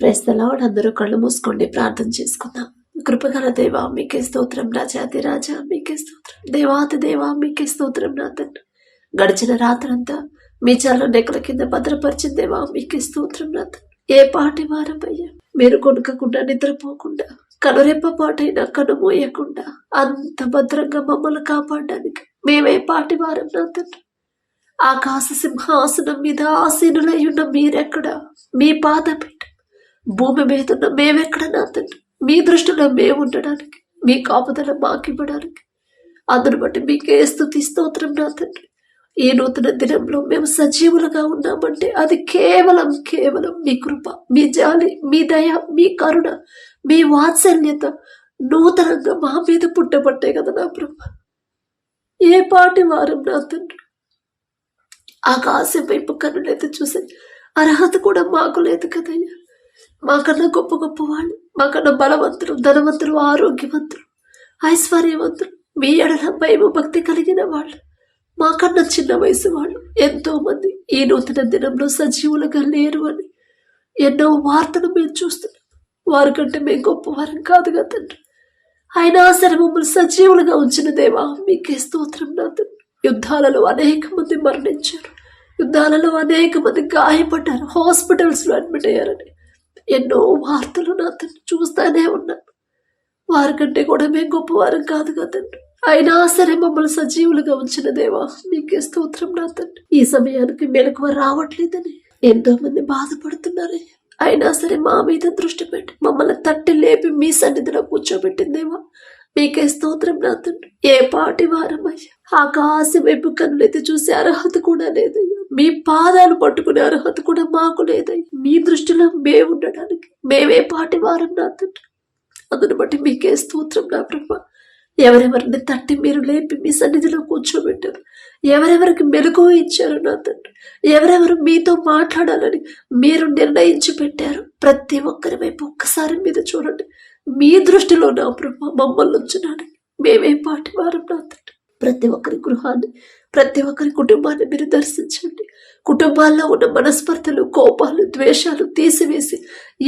Praise the lord. అందరూ కళ్ళు మూసుకోండి, ప్రార్థన చేసుకుందాం. కృపగల దేవా మీకే స్తోత్రం, రాజాది రాజా మీకే స్తోత్రం, దేవాతి దేవా మీకే స్తోత్రం. నా తండ్రి గడిచిన రాత్రంతా మీ చల్ల నెక్కల కింద భద్రపరిచిన దేవా మీకే స్తోత్రం. నా తండ్రి ఏ పాటి వారమయ్యా, మీరు కొనుక్కకుండా నిద్రపోకుండా కనురెప్ప పాటైనా కనుమోయకుండా అంత భద్రంగా మమ్మల్ని కాపాడడానికి మేమే పాటి వారం. నా తండ్రి ఆకాశ సింహాసనం మీద ఆసీనులై ఉన్న మీరెక్కడ, మీ పాదపీఠం భూమి మీద ఉన్న మేమెక్కడ. నా తండ్రి మీ దృష్టిలో మేము ఉండడానికి, మీ కాపుదల మాకివ్వడానికి, అందును బట్టి మీకే స్తుతి స్తోత్రం. నా తండ్రి ఈ నూతన దినంలో మేము సజీవులుగా ఉన్నామంటే అది కేవలం మీ కృప, మీ జాలి, మీ దయ, మీ కరుణ, మీ వాత్సల్యత నూతనంగా మా మీద పుట్టబట్టే కదా నా ప్రభు. ఏ పాటి వారం నా తండ్రి, ఆకాశం వైపు కన్నులైతే చూసే అర్హత కూడా మాకు లేదు కదయ్యా. మాకన్నా గొప్ప గొప్ప వాళ్ళు, మాకన్నా బలవంతులు, ధనవంతులు, ఆరోగ్యవంతులు, ఐశ్వర్యవంతులు, మీ ఎడల భయము భక్తి కలిగిన వాళ్ళు, మాకన్నా చిన్న వయసు వాళ్ళు ఎంతో మంది ఈ నూతన దినంలో సజీవులుగా లేరు అని ఎన్నో వార్తలు మేము చూస్తున్నాం. వారికంటే మేము గొప్పవారం కాదు కదా తండ్రి. అయినా సరే మమ్మల్ని సజీవులుగా ఉంచిన దేవా మీకే స్తోత్రం. నా తండ్రి యుద్ధాలలో అనేక మంది మరణించారు, యుద్ధాలలో అనేక మంది గాయపడ్డారు, హాస్పిటల్స్లో అడ్మిట్ అయ్యారని ఎన్నో వార్తలు నా తండ్రి చూస్తానే ఉన్నాను. వారికంటే కూడా మేము గొప్పవారం కాదు కదండి. అయినా సరే మమ్మల్ని సజీవులుగా ఉంచిన దేవా మీకే స్తోత్రం. నా తండ్రి ఈ సమయానికి మెలకువ రావట్లేదని ఎంతో మంది బాధపడుతున్నారు. అయినా సరే మా మీద దృష్టి పెట్టి మమ్మల్ని తట్టి లేపి మీ సన్నిధిలో కూర్చోబెట్టిందేవా మీకే స్తోత్రం. నా తండ్రి ఏ పాటి వారమయ్యా, ఆకాశం వైపు కన్నులైతే చూసే అర్హత కూడా లేదయ్యా, మీ పాదాలు పట్టుకునే అర్హత కూడా మాకు లేదయ్యా. మీ దృష్టిలో మేము ఉండడానికి మేమే పాటి వారం. నా తండ్రి అందును బట్టి మీకే స్తోత్రం. నా ప్రభు ఎవరెవరిని తట్టి మీరు లేపి మీ సన్నిధిలో కూర్చోబెట్టారు, ఎవరెవరికి మెలకువ ఇచ్చారు నా తండ్రి, ఎవరెవరు మీతో మాట్లాడాలని మీరు నిర్ణయించి పెట్టారు, ప్రతి ఒక్కరి వైపు ఒక్కసారి మీద చూడండి. మీ దృష్టిలో నా ప్రభు మమ్మల్ని ఉంచడానికి మేమే పాటి వారం. నా తండ్రి ప్రతి ఒక్కరి గృహాన్ని, ప్రతి ఒక్కరి కుటుంబాన్ని మీరు దర్శించండి. కుటుంబాల్లో ఉన్న మనస్పర్ధలు, కోపాలు, ద్వేషాలు తీసివేసి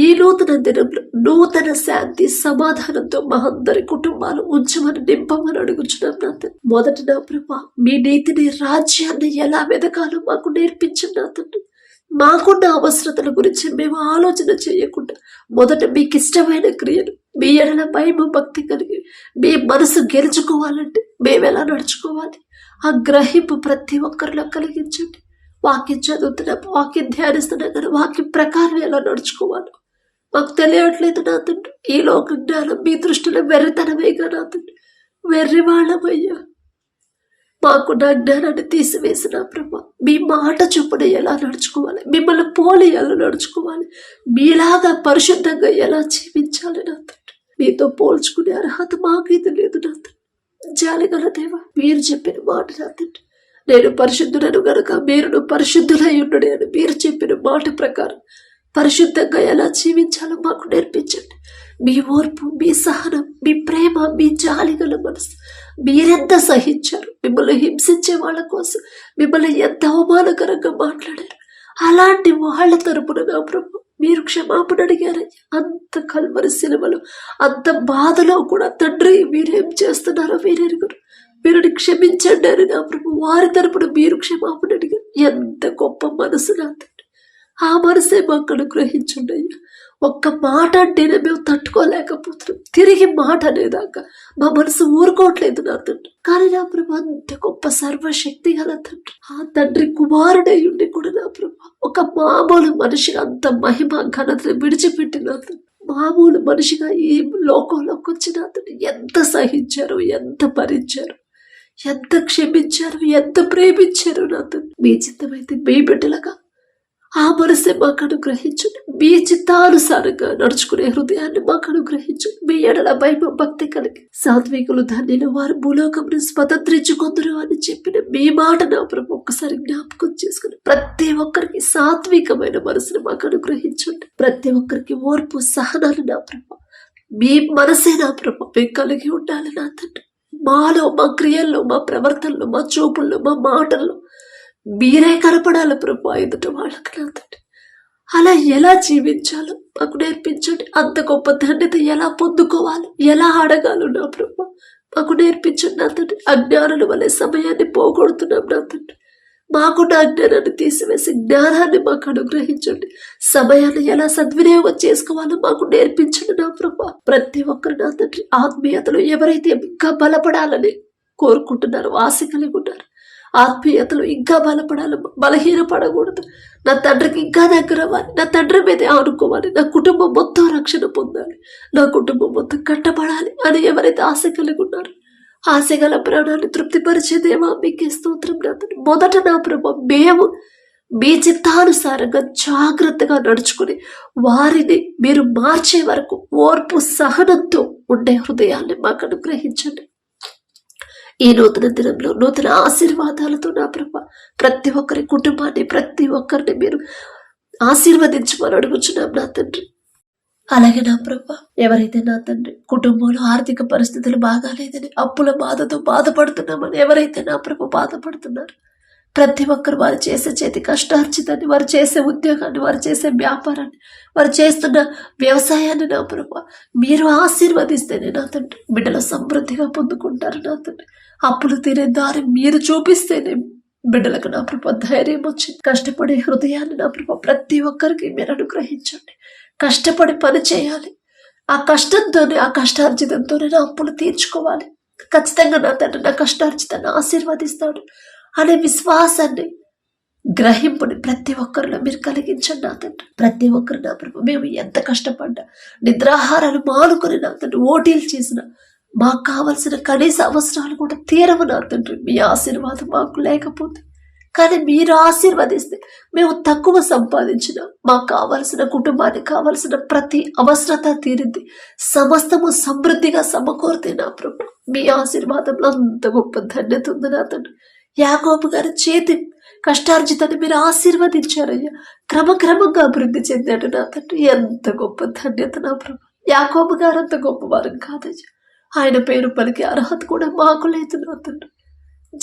ఈ నూతన దినంలో నూతన శాంతి సమాధానంతో మా అందరి కుటుంబాలు ఉంచమని నింపమని అడుగుచున్నాం. నా తండ్రి మొదట నా ప్రభా మీ నీతిని, రాజ్యాన్ని ఎలా వెదకాలో మాకు నేర్పించండి. నా తండ్రి మాకున్న అవసరతల గురించి మేము ఆలోచన చేయకుండా మొదట మీకు ఇష్టమైన క్రియలు, మీ ఎడల భయము భక్తి కలిగి మీ మనసు గెలుచుకోవాలంటే మేమెలా నడుచుకోవాలి ఆ గ్రహింపు ప్రతి ఒక్కరిలో కలిగించండి. వాక్యం చదువుతున్నాం, వాక్యం ధ్యానిస్తున్నాం, కానీ వాక్యం ప్రకారం ఎలా నడుచుకోవాలి మాకు తెలియట్లేదు. నా తండ్రి ఈ లోక జ్ఞానం మీ దృష్టిలో వెర్రితనమేగా. నా తండ్రి వెర్రి వాళ్ళమయ్యా, మాకు నా జ్ఞానాన్ని తీసివేసిన ప్రభా మీ మాట చొప్పున ఎలా నడుచుకోవాలి, మిమ్మల్ని పోలి ఎలా నడుచుకోవాలి, మీలాగా పరిశుద్ధంగా ఎలా జీవించాలి. నా తండ్రి మీతో పోల్చుకునే అర్హత మాకు ఇది లేదు. నా తండ్రి జాలిగల దేవా మీరు చెప్పిన మాట నా తండ్రి నేను పరిశుద్ధులను గనుక మీరును పరిశుద్ధులై ఉండుడి అని మీరు చెప్పిన మాట ప్రకారం పరిశుద్ధంగా ఎలా జీవించాలో మాకు నేర్పించండి. మీ ఓర్పు, మీ సహనం, మీ ప్రేమ, మీ జాలిగల మనసు మీరెంత సహించారు. మిమ్మల్ని హింసించే వాళ్ళ కోసం మిమ్మల్ని ఎంత అవమానకరంగా మాట్లాడారు. అలాంటి వాళ్ళ తరపున నా ప్రభు మీరు క్షమాపణ అడిగారయ్యా. అంత కల్వరి సిలువలో, అంత బాధలో కూడా తండ్రి మీరేం చేస్తున్నారో మీరెరుగురు, మీరు క్షమించండి అని నా ప్రభు వారి తరపున మీరు క్షమాపణ అడిగారు. ఎంత గొప్ప మనసు నా తండ్రి, ఆ మనసే మాకు అనుగ్రహించండి అయ్యా. ఒక్క మాట అంటేనే మేము తట్టుకోలేకపోతున్నాం, తిరిగి మాట అనేదాకా మా మనసు ఊరుకోవట్లేదు నా తండ్రి. కానీ నా ప్రభు అంత గొప్ప సర్వశక్తి గల తండ్రి, ఆ తండ్రి కుమారుడై ఉండి కూడా నా ప్రభు ఒక మామూలు మనిషిగా అంత మహిమ ఘనతను విడిచిపెట్టిన తండ్రి మామూలు మనిషిగా ఈ లోకంలోకి వచ్చిన తండ్రి ఎంత సహించారు, ఎంత భరించారు, ఎంత క్షమించారు, ఎంత ప్రేమించారు. నా తండ్రి మీ చిత్తమైతే మీ బిడ్డలుగా ఆ మనసే మాకు అనుగ్రహించండి. మీ చిత్తానుసారంగా నడుచుకునే హృదయాన్ని మాకు అనుగ్రహించండి. మీ ఎడల భయం భక్తి కలిగి సాత్వికులు ధన్యులు వారు భూలోకమును స్వతంత్రించుకుందరు అని చెప్పిన మీ మాట నా ప్రభు ఒక్కసారి జ్ఞాపకం చేసుకుని ప్రతి ఒక్కరికి సాత్వికమైన మనసుని మాకు అనుగ్రహించండి. ప్రతి ఒక్కరికి ఓర్పు, సహనాలు నా ప్రభు మీ మనసే నా ప్రభు మేము కలిగి ఉండాలి. నా తండ్రి మాలో, మా క్రియల్లో, మా ప్రవర్తనలో, మా చూపుల్లో, మా మాటల్లో మీరే కనపడాలి ప్రభు ఎదుట వాళ్ళకి. నా తండ్రి అలా ఎలా జీవించాలో మాకు నేర్పించండి. అంత గొప్ప ధన్యత ఎలా పొందుకోవాలి, ఎలా అడగాలో నా ప్రభు మాకు నేర్పించండి నా తండ్రి. అజ్ఞానుల వలె సమయాన్ని పోగొడుతున్నాం నా తండ్రి. మాకున్న అజ్ఞానాన్ని తీసివేసి జ్ఞానాన్ని మాకు అనుగ్రహించండి. సమయాన్ని ఎలా సద్వినియోగం చేసుకోవాలో మాకు నేర్పించండి నా ప్రభు. ప్రతి ఒక్కరు నా తండ్రి ఆత్మీయతలో ఎవరైతే ఇంకా బలపడాలని కోరుకుంటున్నారో, ఆశ కలిగి ఉన్నారు, ఆత్మీయతలు ఇంకా బలహీనపడకూడదు, నా తండ్రికి ఇంకా దగ్గర అవ్వాలి, నా తండ్రి మీదే ఆనుకోవాలి, నా కుటుంబం మొత్తం రక్షణ పొందాలి, నా కుటుంబం మొత్తం కట్టబడాలి అని ఎవరైతే ఆశ కలిగి ఉన్నారో, ఆశగల ప్రాణాన్ని తృప్తిపరిచే దేవా మీకే స్తోత్రం నా తండ్రి. మొదట నా ప్రభు మేము మీ చిత్తానుసారంగా జాగ్రత్తగా నడుచుకుని వారిని మీరు మార్చే వరకు ఓర్పు సహనంతో ఉండే హృదయాన్ని మాకు అనుగ్రహించండి. ఈ నూతన దినంలో నూతన ఆశీర్వాదాలతో నా ప్రభు ప్రతి ఒక్కరి కుటుంబాన్ని, ప్రతి ఒక్కరిని మీరు ఆశీర్వదించమని అడుగుచున్నాం నా తండ్రి. అలాగే నా ప్రభు ఎవరైతే నా తండ్రి కుటుంబంలో ఆర్థిక పరిస్థితులు బాగాలేదని అప్పుల బాధతో బాధపడుతున్నామని ఎవరైతే నా ప్రభు బాధపడుతున్నారు, ప్రతి ఒక్కరు వారు చేసే చేతి కష్టార్జితాన్ని, వారు చేసే ఉద్యోగాన్ని, వారు చేసే వ్యాపారాన్ని, వారు చేస్తున్న వ్యవసాయాన్ని నా ప్రభు మీరు ఆశీర్వదిస్తేనే నా తండ్రి బిడ్డలు సమృద్ధిగా పొందుకుంటారు నా తండ్రి. అప్పులు తీరే దారి మీరు చూపిస్తేనే బిడ్డలకు నా ప్రభు ధైర్యం వచ్చి కష్టపడే హృదయాన్ని నా ప్రభు ప్రతి ఒక్కరికి మీరు అనుగ్రహించండి. కష్టపడి పని చేయాలి, ఆ కష్టంతోనే, ఆ కష్టార్జితంతోనే నా అప్పులు తీర్చుకోవాలి, ఖచ్చితంగా నా తండ్రి నా కష్టార్జితాన్ని ఆశీర్వదిస్తాడు అనే విశ్వాసాన్ని, గ్రహింపుని ప్రతి ఒక్కరిలో మీరు కలిగించండి నా తండ్రి. ప్రతి ఒక్కరు నా ప్రభు మేము ఎంత కష్టపడ్డా, నిద్రాహారాలు మానుకొని నా తండ్రి ఓటీలు చేసిన మాకు కావలసిన కనీస అవసరాలు కూడా తీరవు నా తండ్రి. మీ ఆశీర్వాదం మాకు లేకపోతే, కానీ మీరు ఆశీర్వదిస్తే మేము తక్కువ సంపాదించిన మాకు కావలసిన, కుటుంబానికి కావలసిన ప్రతి అవసరత తీరింది, సమస్తము సమృద్ధిగా సమకూరితే నా ప్రభు మీ ఆశీర్వాదంలో అంత గొప్ప ధన్యత ఉంది నా తండ్రి. యాకోబు గారి చేతి కష్టార్జితాన్ని మీరు ఆశీర్వదించారయ్యా, క్రమక్రమంగా అభివృద్ధి చెందాడు నా తండ్రి. ఎంత గొప్ప ధన్యత నా ప్రభు. యాకోబు గారు అంత గొప్పవారం కాదయ్యా, ఆయన పేరు పలికి అర్హత కూడా మాకు లేదు నా తండ్రి.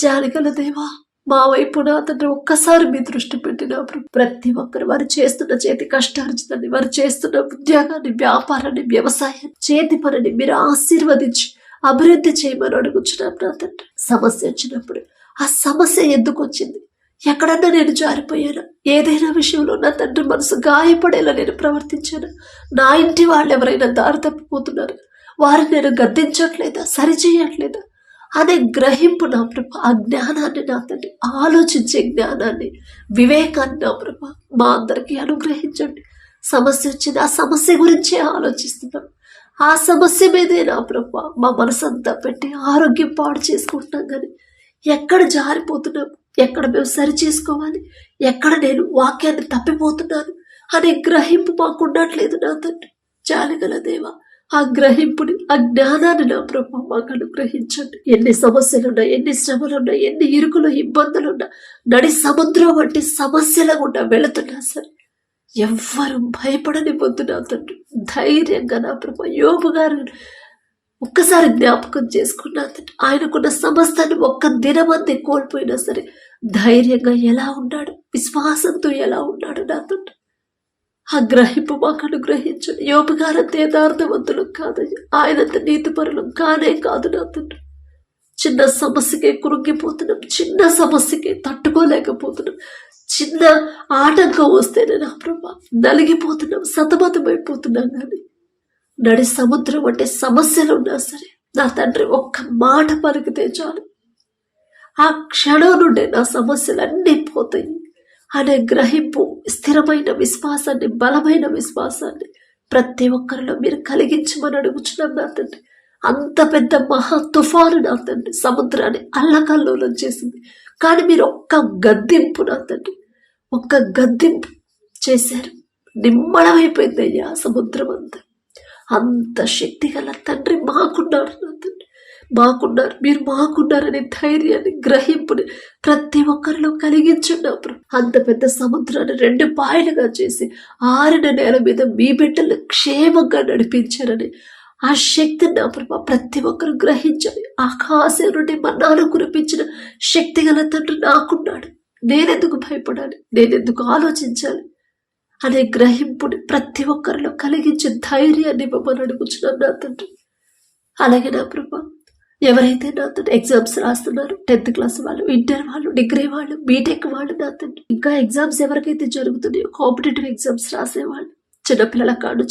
జాలిగల దేవా మా వైపు నా తండ్రి ఒక్కసారి మీ దృష్టి పెట్టిన ప్రతి ఒక్కరు వారు చేస్తున్న చేతి కష్టార్జితాన్ని, వారు చేస్తున్న ఉద్యోగాన్ని, వ్యాపారాన్ని, వ్యవసాయాన్ని, చేతి పనిని మీరు ఆశీర్వదించి అభివృద్ధి చేయమని అడుగుచున్నాం నా తండ్రి. సమస్య వచ్చినప్పుడు ఆ సమస్య ఎందుకు వచ్చింది, ఎక్కడన్నా నేను జారిపోయాను, ఏదైనా విషయంలో నా తండ్రి మనసు గాయపడేలా నేను ప్రవర్తించాను, నా ఇంటి వాళ్ళు ఎవరైనా దారి తప్పిపోతున్నారు, వారిని నేను గద్దించట్లేదా, సరిచేయట్లేదా అనే గ్రహింపు నా ప్రభు, ఆ జ్ఞానాన్ని నా తండ్రి, ఆలోచించే జ్ఞానాన్ని, వివేకాన్ని నా ప్రభు మా అందరికీ అనుగ్రహించండి. సమస్య వచ్చింది, ఆ సమస్య గురించే ఆలోచిస్తున్నాం, ఆ సమస్య మీదే నా ప్రభు మా మనసంతా పెట్టి ఆరోగ్యం పాడు చేసుకుంటున్నాం. కానీ ఎక్కడ జారిపోతున్నాం, ఎక్కడ మేము సరి చేసుకోవాలి, ఎక్కడ నేను వాక్యాన్ని తప్పిపోతున్నాను అనే గ్రహింపు మాకు ఉండట్లేదు నా తండ్రి. జాలిగల దేవా ఆ గ్రహింపుని, ఆ జ్ఞానాన్ని నా ప్రభు మాకు అనుగ్రహించండి. ఎన్ని సమస్యలున్నా, ఎన్ని శ్రమలున్నా, ఎన్ని ఇరుకులు ఇబ్బందులున్నా, నడి సముద్రం వంటి సమస్యల గుండా వెళుతున్నా సరే ఎవ్వరూ భయపడని పొద్దు నా తండ్రి ధైర్యంగా నా ప్రభు యోబు గారు ఒక్కసారి జ్ఞాపకం చేసుకున్నా తండ్రి. ఆయనకున్న సమస్తాన్ని ఒక్క దినమంది కోల్పోయినా సరే ధైర్యంగా ఎలా ఉన్నాడు, విశ్వాసంతో ఎలా ఉన్నాడు నా తండ్రి. ఆ గ్రహింపు మాకు అనుగ్రహించండి. యోబు గారంత యథార్థవంతులు కాదయ్యా, ఆయనంత నీతిపరులు కానే కాదు నా తండ్రి. చిన్న సమస్యకే కృంగిపోతున్నాం, చిన్న సమస్యకే తట్టుకోలేకపోతున్నాం, చిన్న ఆటంకం వస్తేనే నా ప్రభా నలిగిపోతున్నాం, సతమతమైపోతున్నాం. కానీ నడి సముద్రం అంటే సమస్యలు ఉన్నా సరే నా తండ్రి ఒక్క మాట పలికితే చాలు, ఆ క్షణం నుండే నా సమస్యలు అన్నీ పోతాయి అనే గ్రహింపు, స్థిరమైన విశ్వాసాన్ని, బలమైన విశ్వాసాన్ని ప్రతి ఒక్కరిలో మీరు కలిగించమని అడుగుచున్నాం నా తండ్రి. అంత పెద్ద మహా తుఫాను నా తండ్రి సముద్రాన్ని అల్లకల్లోలం చేసింది, కానీ మీరు ఒక్క గద్దింపు నా తండ్రి, ఒక్క గద్దింపు చేశారు, నిమ్మళమైపోయింది అయ్యా సముద్రం అంతా. అంత శక్తి గల తండ్రి మాకున్నారు నా తండ్రి, మాకున్నారు, మీరు మాకున్నారనే ధైర్యాన్ని, గ్రహింపుని ప్రతి ఒక్కరిలో కలిగించున్నారు. అంత పెద్ద సముద్రాన్ని 2 పాయలుగా చేసి ఆరిన నేల మీద మీ బిడ్డలు క్షేమంగా నడిపించారని ఆ శక్తిని నా ప్రభా ప్రతి ఒక్కరు గ్రహించాలి. ఆకాశం నుండి మన్నాను కురిపించిన శక్తి గల తండ్రి నాకున్నాడు. నేనెందుకు భయపడాలి, నేనెందుకు ఆలోచించాలి అనే గ్రహింపుని ప్రతి ఒక్కరిలో కలిగించే ధైర్యాన్ని ఇవ్వమని అడుగుచున్నాను నా తండ్రి. అలాగే నా ప్రభా, ఎవరైతే నా తండ్రి ఎగ్జామ్స్ రాస్తున్నారు, 10th క్లాస్ వాళ్ళు, ఇంటర్ వాళ్ళు, డిగ్రీ వాళ్ళు, బీటెక్ వాళ్ళు నా తండ్రి, ఇంకా ఎగ్జామ్స్ ఎవరికైతే జరుగుతున్నాయో కాంపిటేటివ్ ఎగ్జామ్స్ రాసేవాళ్ళు, చిన్నపిల్లల కాడు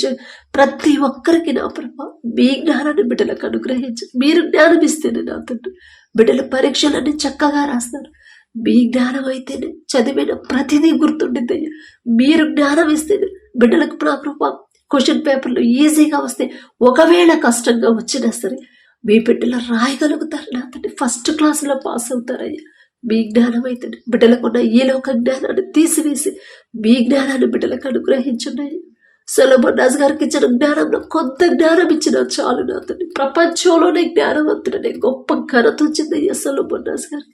ప్రతి ఒక్కరికి నా ప్రభా మీ జ్ఞానాన్ని బిడ్డలకు అనుగ్రహించి మీరు జ్ఞానం ఇస్తేనే నా తండ్రి బిడ్డల పరీక్షలన్నీ చక్కగా రాస్తారు. మీ జ్ఞానం అయితేనే చదివిన ప్రతిదీ గుర్తుండిద్దయ్యా. మీరు జ్ఞానం ఇస్తేనే బిడ్డలకు నా ప్రభా క్వశ్చన్ పేపర్లు ఈజీగా వస్తే, ఒకవేళ కష్టంగా వచ్చినా సరే మీ బిడ్డలు రాయగలుగుతారు నా తండ్రి, ఫస్ట్ క్లాస్లో పాస్ అవుతారయ్యా. మీ జ్ఞానం అయితే బిడ్డలకున్న ఈ లోక జ్ఞానాన్ని తీసివేసి మీ జ్ఞానాన్ని బిడ్డలకు అనుగ్రహించున్నాయి. సొలొమోన్ రాజు గారికి ఇచ్చిన జ్ఞానంలో కొంత జ్ఞానం ఇచ్చిన చాలు నా తండ్రి. ప్రపంచంలోనే జ్ఞానవంతుడనే గొప్ప ఘనత వచ్చిందయ్యా సొలొమోన్ రాజు గారికి.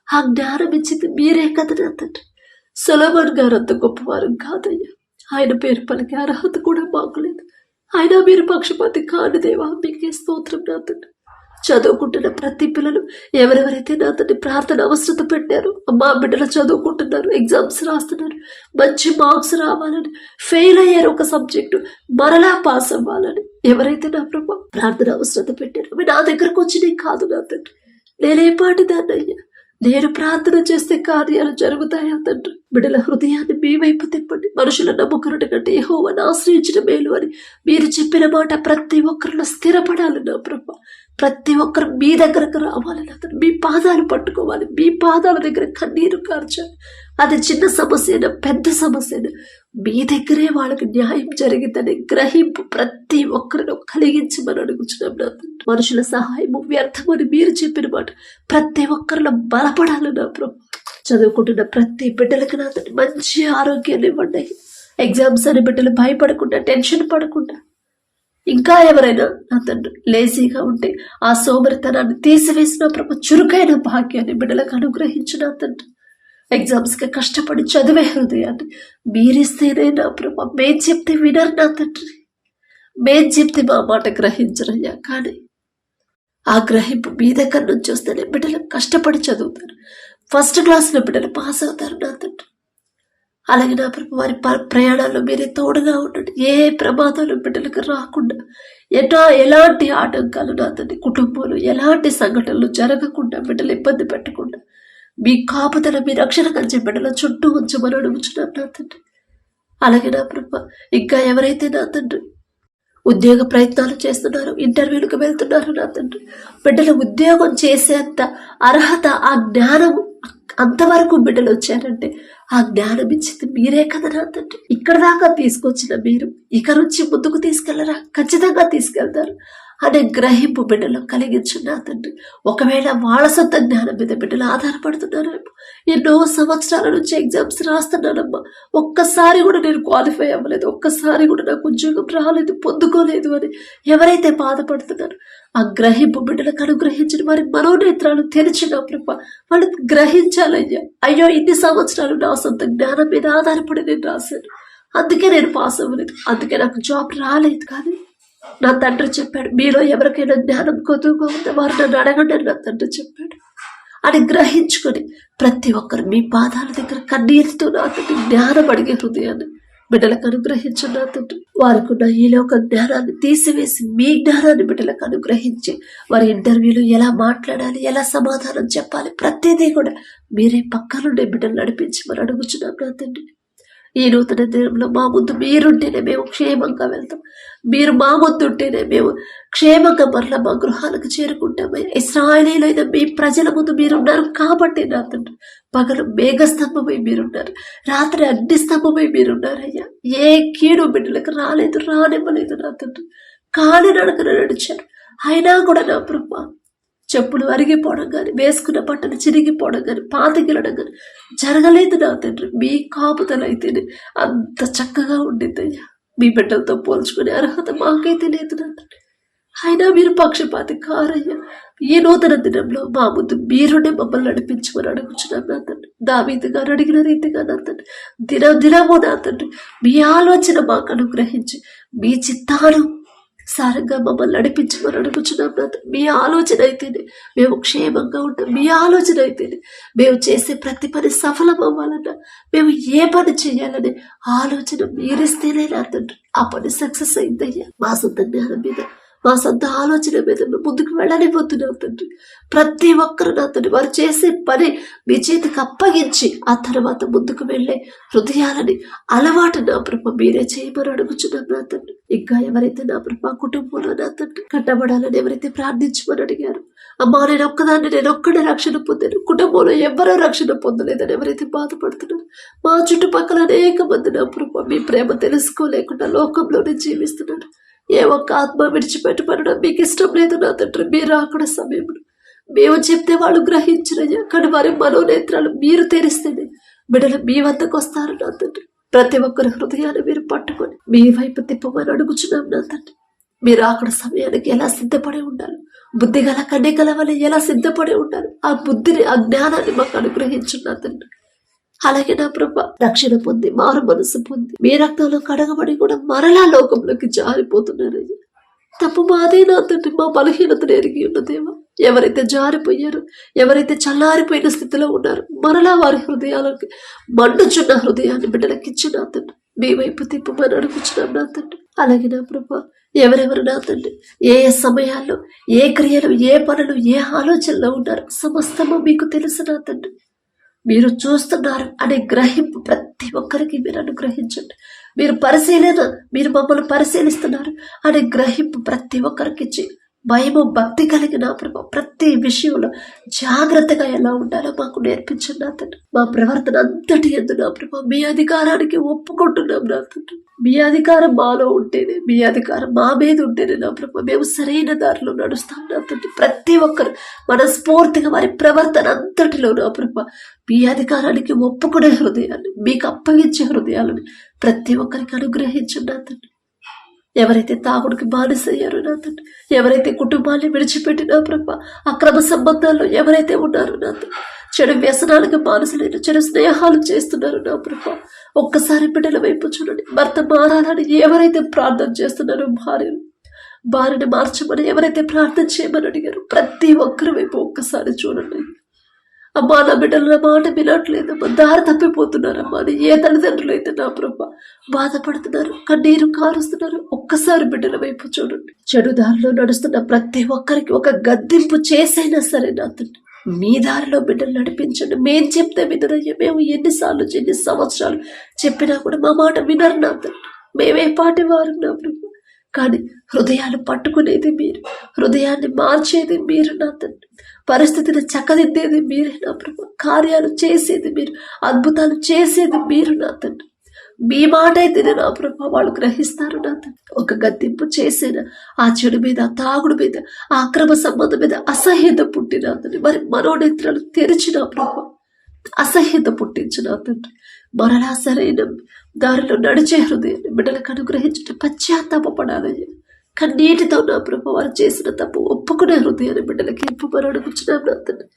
ఆ జ్ఞానం ఇచ్చింది మీరే కదా నా తండ్రి. సొలొమోన్ గారు అంత గొప్పవారు కాదయ్యా. ఆయన పేరు పలికే అర్హత కూడా మాకు లేదు. ఆయన మీరు పక్షపాతి కాని దేవా, మీకే స్తోత్రం నా తండ్రి. చదువుకుంటున్న ప్రతి పిల్లలు ఎవరెవరైతే నా తండ్రి ప్రార్థన అవసరత పెట్టారు, మా బిడ్డలు చదువుకుంటున్నారు, ఎగ్జామ్స్ రాస్తున్నారు, మంచి మార్క్స్ రావాలని, ఫెయిల్ అయ్యారు ఒక సబ్జెక్టు మరలా పాస్ అవ్వాలని ఎవరైతే నా ప్రభా ప్రార్థన అవసరత పెట్టారు, అవి నా దగ్గరకు వచ్చినాయి కాదు నా తండ్రి. నేనే పాటి దాన్ని అయ్యా. నేను ప్రార్థన చేస్తే కార్యాలు జరుగుతాయా తండ్రి. బిడ్డల హృదయాన్ని మీ వైపు తిప్పండి. మనుషుల నమ్ముకున్నట్టు కంటే యెహోవాను ఆశ్రయించిన మేలు అని మీరు చెప్పిన మాట ప్రతి ఒక్కరిలో స్థిరపడాలి నా ప్రభా. ప్రతి ఒక్కరు మీ దగ్గరకు రావాలి నా తండ్రి. మీ పాదాలు పట్టుకోవాలి, మీ పాదాల దగ్గర కన్నీరు కార్చాలి. అది చిన్న సమస్యనా పెద్ద సమస్యనా మీ దగ్గరే వాళ్ళకి న్యాయం జరిగిందని గ్రహింపు ప్రతి ఒక్కరిలో కలిగించమని అడుగుచున్నాం నా తండ్రి. మనుషుల సహాయము వ్యర్థమని మీరు చెప్పిన మాట ప్రతి ఒక్కరిలో బలపడాలి నా ప్రభు. చదువుకుంటున్న ప్రతి బిడ్డలకు నా తండ్రి మంచి ఆరోగ్యాన్ని ఇవ్వండి. ఎగ్జామ్స్ అని బిడ్డలు భయపడకుండా టెన్షన్ పడకుండా, ఇంకా ఎవరైనా నా తండ్రి లేజీగా ఉంటే ఆ సోమరితనాన్ని తీసివేసిన ప్రభు చురుకైన భాగ్యాన్ని బిడ్డలకు అనుగ్రహించు నా తండ్రి. ఎగ్జామ్స్కి కష్టపడి చదివే హృదయాన్ని మీరిస్తేనే నా ప్రభా. మేం చెప్తే వినరు నా తండ్రి, మేం చెప్తే మా మాట గ్రహించరయ్యా. కానీ ఆ గ్రహింపు మీ దగ్గర నుంచి వస్తేనే బిడ్డలు కష్టపడి చదువుతారు, ఫస్ట్ క్లాస్లో బిడ్డలు పాస్ అవుతారు నా తండ్రి. అలాగే నా ప్రభు వారి ప్రయాణాల్లో మీరే తోడుగా ఉండండి. ఏ ప్రమాదాలు బిడ్డలకు రాకుండా, ఎలాంటి ఆటంకాలు నా తండ్రి కుటుంబంలో ఎలాంటి సంఘటనలు జరగకుండా, బిడ్డలు ఇబ్బంది పెట్టకుండా మీ కాపుదల మీ రక్షణ కంచె బిడ్డల చుట్టూ ఉంచమని అడుగుచున్నాను నా తండ్రి. అలాగే నా ప్రభు ఇంకా ఎవరైతే నా తండ్రి ఉద్యోగ ప్రయత్నాలు చేస్తున్నారు, ఇంటర్వ్యూలకు వెళ్తున్నారు నా తండ్రి, బిడ్డలు ఉద్యోగం చేసేంత అర్హత ఆ జ్ఞానం అంతవరకు బిడ్డలు వచ్చారంటే ఆ జ్ఞానం ఇచ్చింది మీరే కదా నా తండ్రి. ఇక్కడ దాకా తీసుకొచ్చిన మీరు ఇక నుంచి ముందుకు తీసుకెళ్లరా? ఖచ్చితంగా తీసుకెళ్తారు అనే గ్రహింపు బిడ్డలో కలిగించు నా తండ్రి. ఒకవేళ వాళ్ళ సొంత జ్ఞానం మీద బిడ్డలు ఆధారపడుతున్నారేమో, ఎన్నో సంవత్సరాల నుంచి ఎగ్జామ్స్ రాస్తున్నానమ్మా, ఒక్కసారి కూడా నేను క్వాలిఫై అవ్వలేదు, ఒక్కసారి కూడా నాకు ఉద్యోగం రాలేదు, పొందుకోలేదు అని ఎవరైతే బాధపడుతున్నారో ఆ గ్రహింపు బిడ్డలకు అనుగ్రహించిన వారి మనోనేత్రాలు తెరిచిన ప్రభ వాళ్ళు గ్రహించాలయ్యా. అయ్యో ఇన్ని సంవత్సరాలు నా సొంత జ్ఞానం మీద ఆధారపడి నేను రాశాను, అందుకే నేను పాస్ అవ్వలేదు, అందుకే నాకు జాబ్ రాలేదు. కానీ నా తండ్రి చెప్పాడు, మీలో ఎవరికైనా జ్ఞానం కొద్దుగా ఉంటే వారు నన్ను అడగండి అని నా తండ్రి చెప్పాడు అని గ్రహించుకొని ప్రతి ఒక్కరు మీ పాదాల దగ్గర కన్నీరుతో నా తండ్రి జ్ఞానం అడిగే హృదయాన్ని బిడ్డలకు అనుగ్రహించు నా తండ్రి. వారికి ఉన్న ఈ లోక జ్ఞానాన్ని తీసివేసి మీ జ్ఞానాన్ని బిడ్డలకు అనుగ్రహించి వారి ఇంటర్వ్యూలో ఎలా మాట్లాడాలి, ఎలా సమాధానం చెప్పాలి, ప్రతిదీ కూడా మీరే పక్క నుండి బిడ్డలు నడిపించి మరి అడుగుచున్నాం నా తండ్రి. ఈ నూతన దినంలో మా ముందు మీరుంటేనే మేము క్షేమంగా వెళ్తాం, మీరు మా ముందు ఉంటేనే మేము క్షేమంగా మరలా మా గృహాలకు చేరుకుంటామయ్యా. ఇశ్రాయేలీయులైన మీ ప్రజల ముందు మీరున్నారు కాబట్టి నా తండ్రి పగలు మేఘస్తంభమై మీరున్నారు, రాత్రి అగ్నిస్తంభమై మీరున్నారయ్యా. ఏ కీడు బిడ్డలకు రాలేదు, రానివ్వలేదు నా తండ్రి. కాలి నడకన నడిచారు, అయినా కూడా నా ప్రభు చెప్పులు అరిగిపోవడం కానీ, వేసుకున్న బట్టలు చిరిగిపోవడం కానీ, పాతగిలడం కానీ జరగలేదు నా తండ్రి. మీ కాపుదల అయితేనే అంత చక్కగా ఉండిద్దయ్యా. మీ బిడ్డలతో పోల్చుకునే అర్హత మాకైతే లేదు నా తండ్రి. అయినా మీరు పక్షపాతి కారయ్యా. ఈ నూతన దినంలో మా ముందు మీరునే మమ్మల్ని నడిపించమని అడుగుచున్నాం నా తండ్రి. దావీదు గారు అడిగిన రీతిగా నా తండ్రి దినము నా తండ్రి మీ ఆలోచన మాకు అనుగ్రహించి మీ చిత్తాను సారంగా మమ్మల్ని నడిపించమని అడుగుచున్నాం నాథ. మీ ఆలోచన అయితేనే మేము క్షేమంగా ఉంటాం. మీ ఆలోచన అయితేనే మేము చేసే ప్రతి పని సఫలం అవ్వాలన్నా, మేము ఏ పని చేయాలని ఆలోచన మీరిస్తేనే నా తండ్రి ఆ పని సక్సెస్ అయిందయ్యా. మా సొంత జ్ఞానం మీద, మా సొంత ఆలోచన మీద మేము ముందుకు వెళ్ళనిపోతున్నాం తండ్రి. ప్రతి ఒక్కరు నా తండ్రి వారు చేసే పని మీ చేతికి అప్పగించి ఆ తర్వాత ముందుకు వెళ్ళే హృదయాలని అలవాటు నా ప్రభ మీరే చేయమని అడుగుచున్నాం నా తండ్రి. ఇంకా ఎవరైతే నా ప్రభ కుటుంబంలో నా తండ్రి కట్టబడాలని ఎవరైతే ప్రార్థించమని అడిగారు, అమ్మా నేను ఒక్కడే రక్షణ పొందాను, కుటుంబంలో ఎవరో రక్షణ పొందలేదని ఎవరైతే బాధపడుతున్నారు, మా చుట్టుపక్కల అనేక మంది నా ప్రభ మీ ప్రేమ తెలుసుకోలేకుండా లోకంలోనే జీవిస్తున్నారు. ఏ ఒక్క ఆత్మ విడిచిపెట్టబడడం మీకు ఇష్టం లేదు నా తండ్రి. మీరు అక్కడ సమయంలో మేము చెప్తే వాళ్ళు గ్రహించినయ్యా, కానీ వారి మనోనేత్రాలు మీరు తెరిస్తేనే బిడ్డలు మీ వద్దకు వస్తారు నా తండ్రి. ప్రతి ఒక్కరి హృదయాన్ని మీరు పట్టుకొని మీ వైపు తిప్పమని అడుగుచున్నాం నా తండ్రి. మీరు అక్కడ సమయానికి ఎలా సిద్ధపడి ఉండాలి, బుద్ధి గల కన్యకల వల్ల ఎలా సిద్ధపడి ఉండాలి, ఆ బుద్ధిని ఆ జ్ఞానాన్ని మాకు అనుగ్రహించున్నా తండ్రి. అలాగే నా ప్రభ రక్షణ పొంది మారు మనసు పొంది మీ రక్తంలో కడగబడి కూడా మరలా లోకంలోకి జారిపోతున్నారయ్యా. తప్పు మాదే నా తండ్రి, మా బలహీనతను ఎరిగి ఉన్నదేమో. ఎవరైతే జారిపోయారో, ఎవరైతే చల్లారిపోయిన స్థితిలో ఉన్నారో మరలా వారి హృదయాలకి మండుచున్న హృదయాన్ని బిడ్డలకిచ్చి నా తండ్రి మీ వైపు తిప్పమని అడుగుచున్నాం నా తండ్రి. అలాగే నా ప్రభ ఎవరెవరు నా తండ్రి ఏ సమయాల్లో ఏ క్రియలు ఏ పనులు ఏ ఆలోచనలో ఉన్నారు సమస్తము మీకు తెలుసు నా తండ్రి. మీరు చూస్తున్నారు అనే గ్రహింపు ప్రతి ఒక్కరికి మీరు అనుగ్రహించండి. మీరు పరిశీలన, మీరు మమ్మల్ని పరిశీలిస్తున్నారు అనే గ్రహింపు ప్రతి ఒక్కరికి ఇచ్చి భయము భక్తి కలిగిన ప్రభు ప్రతి విషయంలో జాగ్రత్తగా ఎలా ఉండాలో మాకు నేర్పించండి నా తండ్రి. మా ప్రవర్తన అంతటి యందు నా ప్రభు మీ అధికారానికి ఒప్పుకుంటున్నాం నా తండ్రి. మీ అధికారం మాలో ఉంటేనే, మీ అధికారం మా మీద ఉంటేనే నా ప్రభు మేము సరైన దారిలో నడుస్తాం నా తండ్రి. ప్రతి ఒక్కరు మనస్ఫూర్తిగా వారి ప్రవర్తన అంతటిలో నా ప్రభు మీ అధికారానికి ఒప్పుకునే హృదయాన్ని, మీకు అప్పగించే హృదయాలని ప్రతి ఒక్కరికి అనుగ్రహించండి నా తండ్రి. ఎవరైతే తాగుడికి బానిసయ్యారో నా తండ్రి, ఎవరైతే కుటుంబాన్ని విడిచిపెట్టినా ప్రభా అక్రమ సంబంధాల్లో ఎవరైతే ఉన్నారో నా తండ్రి, చెడు వ్యసనాలకు బానిసలైన చెడు స్నేహాలు చేస్తున్నారు నా ప్రభా ఒక్కసారి బిడ్డల వైపు చూడండి. భర్త మారాలని ఎవరైతే ప్రార్థన చేస్తున్నారో, భార్యను మార్చమని ఎవరైతే ప్రార్థన చేయమని అడిగారు ప్రతి ఒక్కరి వైపు ఒక్కసారి చూడండి. అమ్మా నా బిడ్డల మాట వినట్లేదమ్మా, దారి తప్పిపోతున్నారమ్మా అని ఏ తల్లిదండ్రులు అయితే నా ప్రభా బాధపడుతున్నారు, కన్నీరు కారుస్తున్నారు, ఒక్కసారి బిడ్డల వైపు చూడండి. చెడు దారిలో నడుస్తున్న ప్రతి ఒక్కరికి ఒక గద్దింపు చేసైనా సరే నా తండ్రి మీ దారిలో బిడ్డలు నడిపించండి. మేం చెప్తే వినరయ్యా. మేము ఎన్ని సంవత్సరాలు చెప్పినా కూడా మా మాట వినరు నా తండ్రి. మేమే పాటి వారు నా ప్రభు, కానీ హృదయాలు పట్టుకునేది మీరు, హృదయాన్ని మార్చేది మీరు నా తండ్రి, పరిస్థితిని చక్కదిద్దేది మీరే నా ప్రభు, కార్యాలు చేసేది మీరు, అద్భుతాలు చేసేది మీరు నా తండ్రి. మీ మాట అయితేనే నా ప్రభు వాళ్ళు గ్రహిస్తారు నా తండ్రి. ఒక గద్దింపు చేసిన ఆ చెడు మీద, తాగుడు మీద, ఆ అక్రమ సంబంధం మీద అసహ్యత పుట్టిన తండ్రి, మరి మనోనేత్రాలు తెరిచిన ప్రభు అసహ్యత పుట్టించిన తండ్రి మరలా సరైన దారిలో నడిచే హృదయాన్ని బిడ్డలకు అనుగ్రహించడం పశ్చాత్తాపడాలయ్యా. కన్నీటితో నా ప్రభు వారు చేసిన తప్పు ఒప్పుకునే హృదయాన్ని బిడ్డలకి ఇవ్వమని అడుగుచున్నాం నా తండ్రి.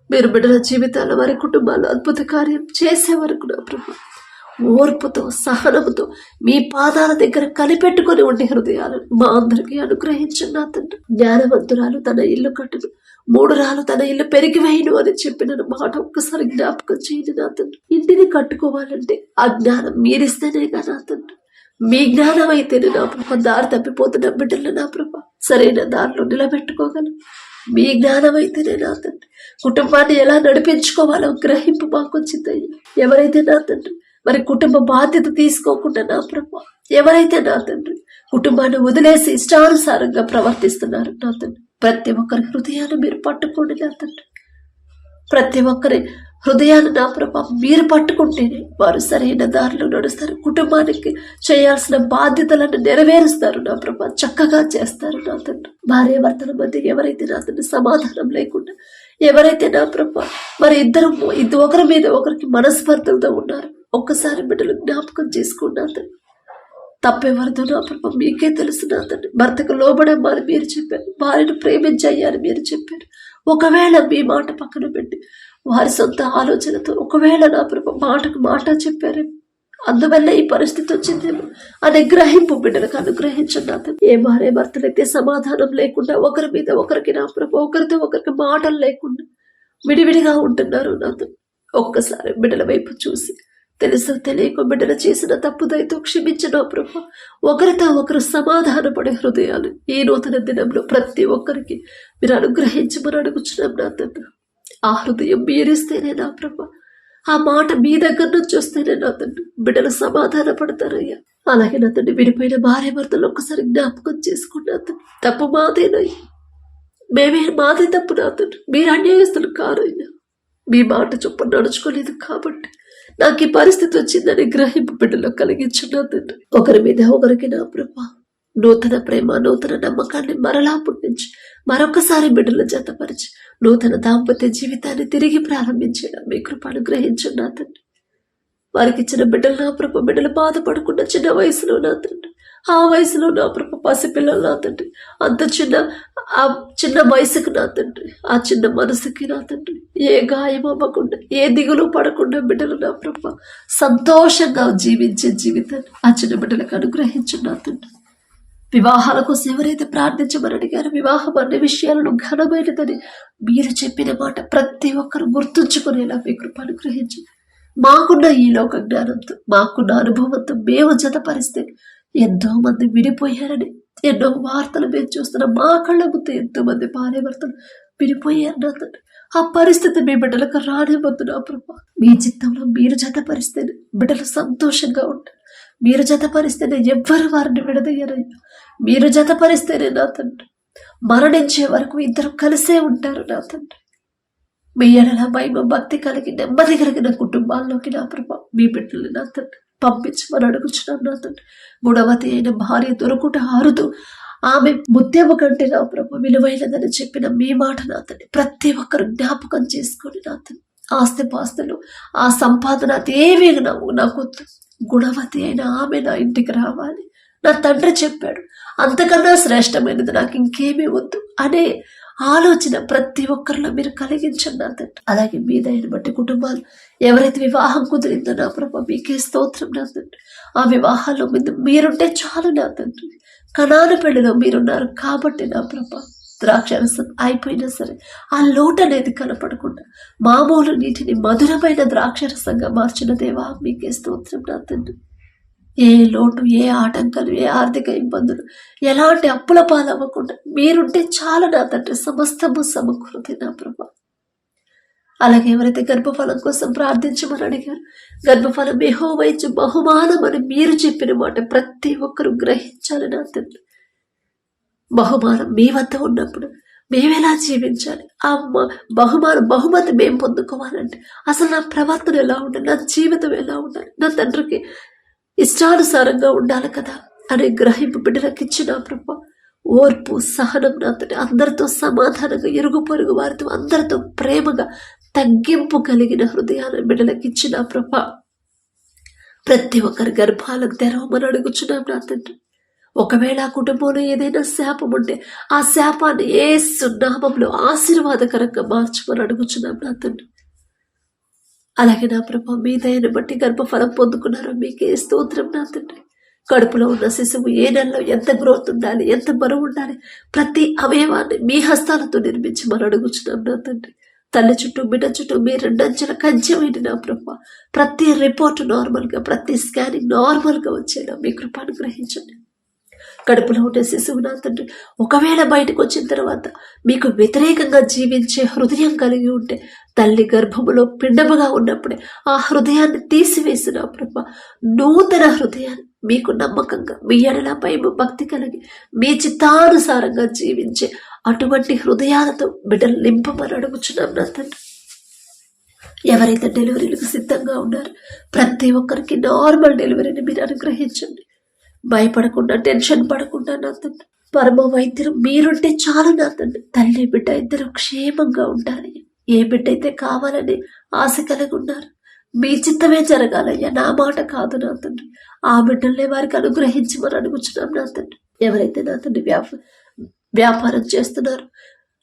మీరు బిడ్డల జీవితాల్లో వారి కుటుంబాల్లో అద్భుత కార్యం చేసే వరకు నా ప్రభు ఓర్పుతో సహనముతో మీ పాదాల దగ్గర కనిపెట్టుకుని ఉండే హృదయాలను మా అందరికీ అనుగ్రహించండి నా తండ్రి. జ్ఞానవంతురాలు తన ఇల్లు కట్టును, 3 రాళ్ళు తన ఇల్లు పెరిగి వేయను అని చెప్పిన మాట ఒక్కసారి జ్ఞాపకం చేయండి నా తండ్రి. ఇంటిని కట్టుకోవాలంటే ఆ జ్ఞానం మీరిస్తేనేగా నా తండ్రి. మీ జ్ఞానం అయితేనే నా ప్రభ దారి తప్పిపోతున్న బిడ్డలు నా ప్రభ సరైన దారిలో నిలబెట్టుకోగలం. మీ జ్ఞానం అయితేనే నా తండ్రి కుటుంబాన్ని ఎలా నడిపించుకోవాలో గ్రహింపు మాకు వచ్చిందయ్యా. ఎవరైతే నా తండ్రి మరి కుటుంబ బాధ్యత తీసుకోకుండా నా ప్రభు, ఎవరైతే నా తండ్రి కుటుంబాన్ని వదిలేసి ఇష్టానుసారంగా ప్రవర్తిస్తున్నారు నా తండ్రి, ప్రతి ఒక్కరి హృదయాన్ని మీరు పట్టుకోండి నా తండ్రి. ప్రతి ఒక్కరి హృదయాన్ని నా ప్రభ మీరు పట్టుకుంటేనే వారు సరైన దారిలో నడుస్తారు, కుటుంబానికి చేయాల్సిన బాధ్యతలను నెరవేరుస్తారు నా ప్రభ, చక్కగా చేస్తారు నా తండ్రి. భార్య భర్తల మధ్య ఎవరైతే నా తండ్రి సమాధానం లేకుండా, ఎవరైతే నా ప్రభ మరి ఇద్దరు ఒకరి మీద ఒకరికి మనస్పర్ధలతో ఉన్నారు ఒక్కసారి బిడ్డలు జ్ఞాపకం చేసుకున్నా తండ్రి. తప్పెవరితో నా ప్రభ మీకే తెలుసు నా తండ్రి. భర్తకు లోబడమ్మని మీరు చెప్పారు, భార్యను ప్రేమించయ్యాని మీరు చెప్పారు. ఒకవేళ మీ మాట పక్కన పెట్టి వారి సొంత ఆలోచనతో ఒకవేళ నా ప్రభ మాటకు మాట చెప్పారు, అందువల్ల ఈ పరిస్థితి వచ్చిందేమో అనే గ్రహింపు బిడ్డలకు అనుగ్రహించండి నా తండ్రి. ఏ భార్య భర్తలైతే సమాధానం లేకుండా ఒకరి మీద ఒకరికి నా ప్రభు, ఒకరితో ఒకరికి మాటలు లేకుండా విడివిడిగా ఉంటున్నారు నా తండ్రి, ఒక్కసారి బిడ్డల వైపు చూసి తెలుసు తెలియక బిడ్డలు చేసిన తప్పుదైతో క్షమించిన ప్రభు, ఒకరితో ఒకరు సమాధానపడే హృదయాలు ఈ నూతన దినంలో ప్రతి ఒక్కరికి మీరు అనుగ్రహించమని అడుగుచున్నాం నా తండ్రి. ఆ హృదయం మీరిస్తేనే నా ప్రభు, ఆ మాట మీ దగ్గర నుంచి వస్తేనే నా తండ్రి బిడ్డలు సమాధాన పడతారయ్యా. అలాగే నా తండ్రి విడిపోయిన భార్య భర్తలు ఒక్కసారి జ్ఞాపకం చేసుకున్నా తండ్రి, తప్పు మాదేనయ్యా, మాదే తప్పు నా తండ్రి, మీరు అన్యాయస్తులు కారయ్యా, మీ మాట చొప్పున నడుచుకోలేదు కాబట్టి నాకు ఈ పరిస్థితి వచ్చిందని గ్రహింపు బిడ్డలో కలిగించున్నా తండ్రి. ఒకరి మీద ఒకరికి నా ప్రభా నూతన ప్రేమ నూతన నమ్మకాన్ని మరలా పుట్టించి మరొకసారి బిడ్డలు జతపరిచి నూతన దాంపత్య జీవితాన్ని తిరిగి ప్రారంభించేలా మీ కృప అనుగ్రహించున్నా తండ్రి. వారికి ఇచ్చిన బిడ్డలు నా ప్రభ, బిడ్డలు బాధపడకుండా చిన్న వయసులో నా తండ్రి, ఆ వయసులో నా ప్రభ పసిపిల్లలు నా తండ్రి, అంత చిన్న వయసుకు నా తండ్రి, ఆ చిన్న మనసుకి నా తండ్రి ఏ గాయం అవ్వకుండా ఏ దిగులు పడకుండా బిడ్డలు నా ప్రభ సంతోషంగా జీవించే జీవితాన్ని ఆ చిన్న బిడ్డలకు అనుగ్రహించు నా తండ్రి. వివాహాల కోసం ఎవరైతే ప్రార్థించమని అడిగారో వివాహం అనే విషయాలను ఘనమైనదని మీరు చెప్పిన మాట ప్రతి ఒక్కరు గుర్తుంచుకునేలా మీ కృప అనుగ్రహించు. మాకున్న ఈ లోక జ్ఞానంతో మాకున్న అనుభవంతో మేము జతపరిస్తే ఎంతో మంది విడిపోయారని ఎన్నో వార్తలు మేము చూస్తున్నాం. మా కళ్ళ ముందు ఎంతో మంది భార్యాభర్తలు విడిపోయారు నా తండ్రి. ఆ పరిస్థితి మీ బిడ్డలకు రానివ్వద్దు నా ప్రభా. మీ చిత్తంలో మీరు జతపరిస్తేనే బిడ్డలు సంతోషంగా ఉంటారు. మీరు జతపరిస్తేనే ఎవ్వరు వారిని విడదయ్యారయ్యా. మీరు జతపరిస్తేనే నా తండ్రి మరణించే వరకు ఇద్దరు కలిసే ఉంటారు నా తండ్రి. మీ ఎడల భయం భక్తి కలిగి నెమ్మది కలిగిన కుటుంబాల్లోకి నా ప్రభా మీ బిడ్డలు నా తండ్రి పంపించమని అడుగుచున్నాం నా తండ్రి. గుణవతి అయిన భార్య దొరుకుట అరుదు, ఆమె ముత్యము కంటే నా ప్రభు విలువైనదని చెప్పిన మీ మాట నా తండ్రి ప్రతి ఒక్కరు జ్ఞాపకం చేసుకొని నా తండ్రి ఆస్తి పాస్తులు ఆ సంపాదన అదేమీ నాకు గుణవతి అయిన ఆమె నా ఇంటికి రావాలి. నా తండ్రి చెప్పాడు అంతకన్నా శ్రేష్టమైనది నాకు ఇంకేమీ వద్దు అనే ఆలోచన ప్రతి ఒక్కరిలో మీరు కలిగించండి నా తండ్రి. అలాగే మీ దయని బట్టి కుటుంబాలు ఎవరైతే వివాహం కుదిరిందో నా ప్రభా మీకే స్తోత్రం నా తండ్రి. ఆ వివాహాల్లో మీరుంటే చాలు నా తండ్రి. కనాను పెళ్లిలో మీరున్నారు కాబట్టి నా ప్రభా ద్రాక్షరసం అయిపోయినా సరే ఆ లోటు అనేది కనపడకుండా మామూలు నీటిని మధురమైన ద్రాక్షరసంగా మార్చిన దేవా మీకే స్తోత్రం నా తండ్రి. ఏ లోటు ఏ ఆటంకాలు ఏ ఆర్థిక ఇబ్బందులు ఎలాంటి అప్పుల పాలవ్వకుండా మీరుంటే చాలా నా తండ్రి సమస్తము సమకూరుతి నా ప్రభా. అలాగే ఎవరైతే గర్భఫలం కోసం ప్రార్థించమని అడిగారు గర్భఫలం యెహోవా ఇచ్చు బహుమానం అని మీరు చెప్పిన మాట ప్రతి ఒక్కరూ గ్రహించాలి నా తండ్రి. బహుమానం మీ వద్ద ఉన్నప్పుడు మేమెలా జీవించాలి, ఆ బహుమతి మేము పొందుకోవాలంటే అసలు నా ప్రవర్తన ఎలా ఉండాలి, నా జీవితం ఎలా ఉండాలి, నా తండ్రికి ఇష్టానుసారంగా ఉండాలి కదా అనే గ్రహింపు బిడ్డలకు ఇచ్చిన ప్రభా. ఓర్పు సహనం నా తండ్రి, అందరితో సమాధానంగా ఇరుగు పొరుగు వారితో అందరితో ప్రేమగా తగ్గింపు కలిగిన హృదయాన్ని బిడ్డలకు ఇచ్చిన ప్రభా. ప్రతి ఒక్కరి గర్భాలకు తెరవమని అడుగుచున్నాం నా తండ్రి. ఒకవేళ ఆ కుటుంబంలో ఏదైనా శాపం ఉంటే ఆ శాపాన్ని యేసు నామములో ఆశీర్వాదకరంగా మార్చమని అడుగుచున్నాం నా తండ్రి. అలాగే నా ప్రభా మీ దయని బట్టి గర్భఫలం పొందుకున్నారో మీకే స్తోత్రం నా తండ్రి. కడుపులో ఉన్న శిశువు ఏ నెలలో ఎంత గ్రోత్ ఉండాలి, ఎంత బరువు ఉండాలి, ప్రతి అవయవాన్ని మీ హస్తాలతో నిర్మించి మనం అడుగుచున్నాం నా తండ్రి. తల్లి చుట్టూ బిడ్డ చుట్టూ మీ రెండంచెల కంచెమైంది నా ప్రభా. ప్రతి రిపోర్ట్ నార్మల్గా ప్రతి స్కానింగ్ నార్మల్గా వచ్చేలా మీ కృపను గ్రహించండి. కడుపులో ఉండే శిశువు నా తండ్రి ఒకవేళ బయటకు వచ్చిన తర్వాత మీకు వ్యతిరేకంగా జీవించే హృదయం కలిగి ఉంటే తల్లి గర్భములో పిండముగా ఉన్నప్పుడే ఆ హృదయాన్ని తీసివేసిన ప్రభా నూతన హృదయాన్ని మీకు నమ్మకంగా మీ ఎడల భయము భక్తి కలిగి మీ చిత్తానుసారంగా జీవించే అటువంటి హృదయాలతో బిడ్డలు నింపమని అడుగుచున్నాం నా తండ్రి. ఎవరైతే డెలివరీలకు సిద్ధంగా ఉన్నారో ప్రతి ఒక్కరికి నార్మల్ డెలివరీని మీరు అనుగ్రహించండి. భయపడకుండా టెన్షన్ పడకుండా నా తండ్రి పరమ వైద్యులు మీరుంటే చాలు నా తండ్రి. తల్లి బిడ్డ ఇద్దరు క్షేమంగా ఉండాలి. ఏ బిడ్డ అయితే కావాలని ఆశ కలిగి ఉన్నారు మీ చిత్తమే జరగాలయ్యా, నా మాట కాదు నా తండ్రి. ఆ బిడ్డల్నే వారికి అనుగ్రహించమని అడుగుచున్నాం నా తండ్రి. ఎవరైతే నా తండ్రి వ్యాపారం చేస్తున్నారు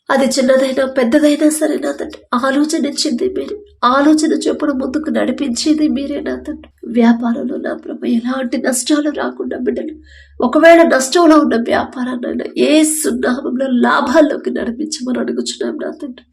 అది చిన్నదైనా పెద్దదైనా సరే నా తండ్రి ఆలోచన ఇచ్చింది మీరే, ఆలోచన చొప్పున ముందుకు నడిపించేది మీరే నా తండ్రి. వ్యాపారంలో నా ప్రభు ఎలాంటి నష్టాలు రాకుండా బిడ్డలు ఒకవేళ నష్టంలో ఉన్న వ్యాపారాన్ని యేసు నామములో లాభాల్లోకి నడిపించమని అడుగుచున్నాం నా తండ్రి.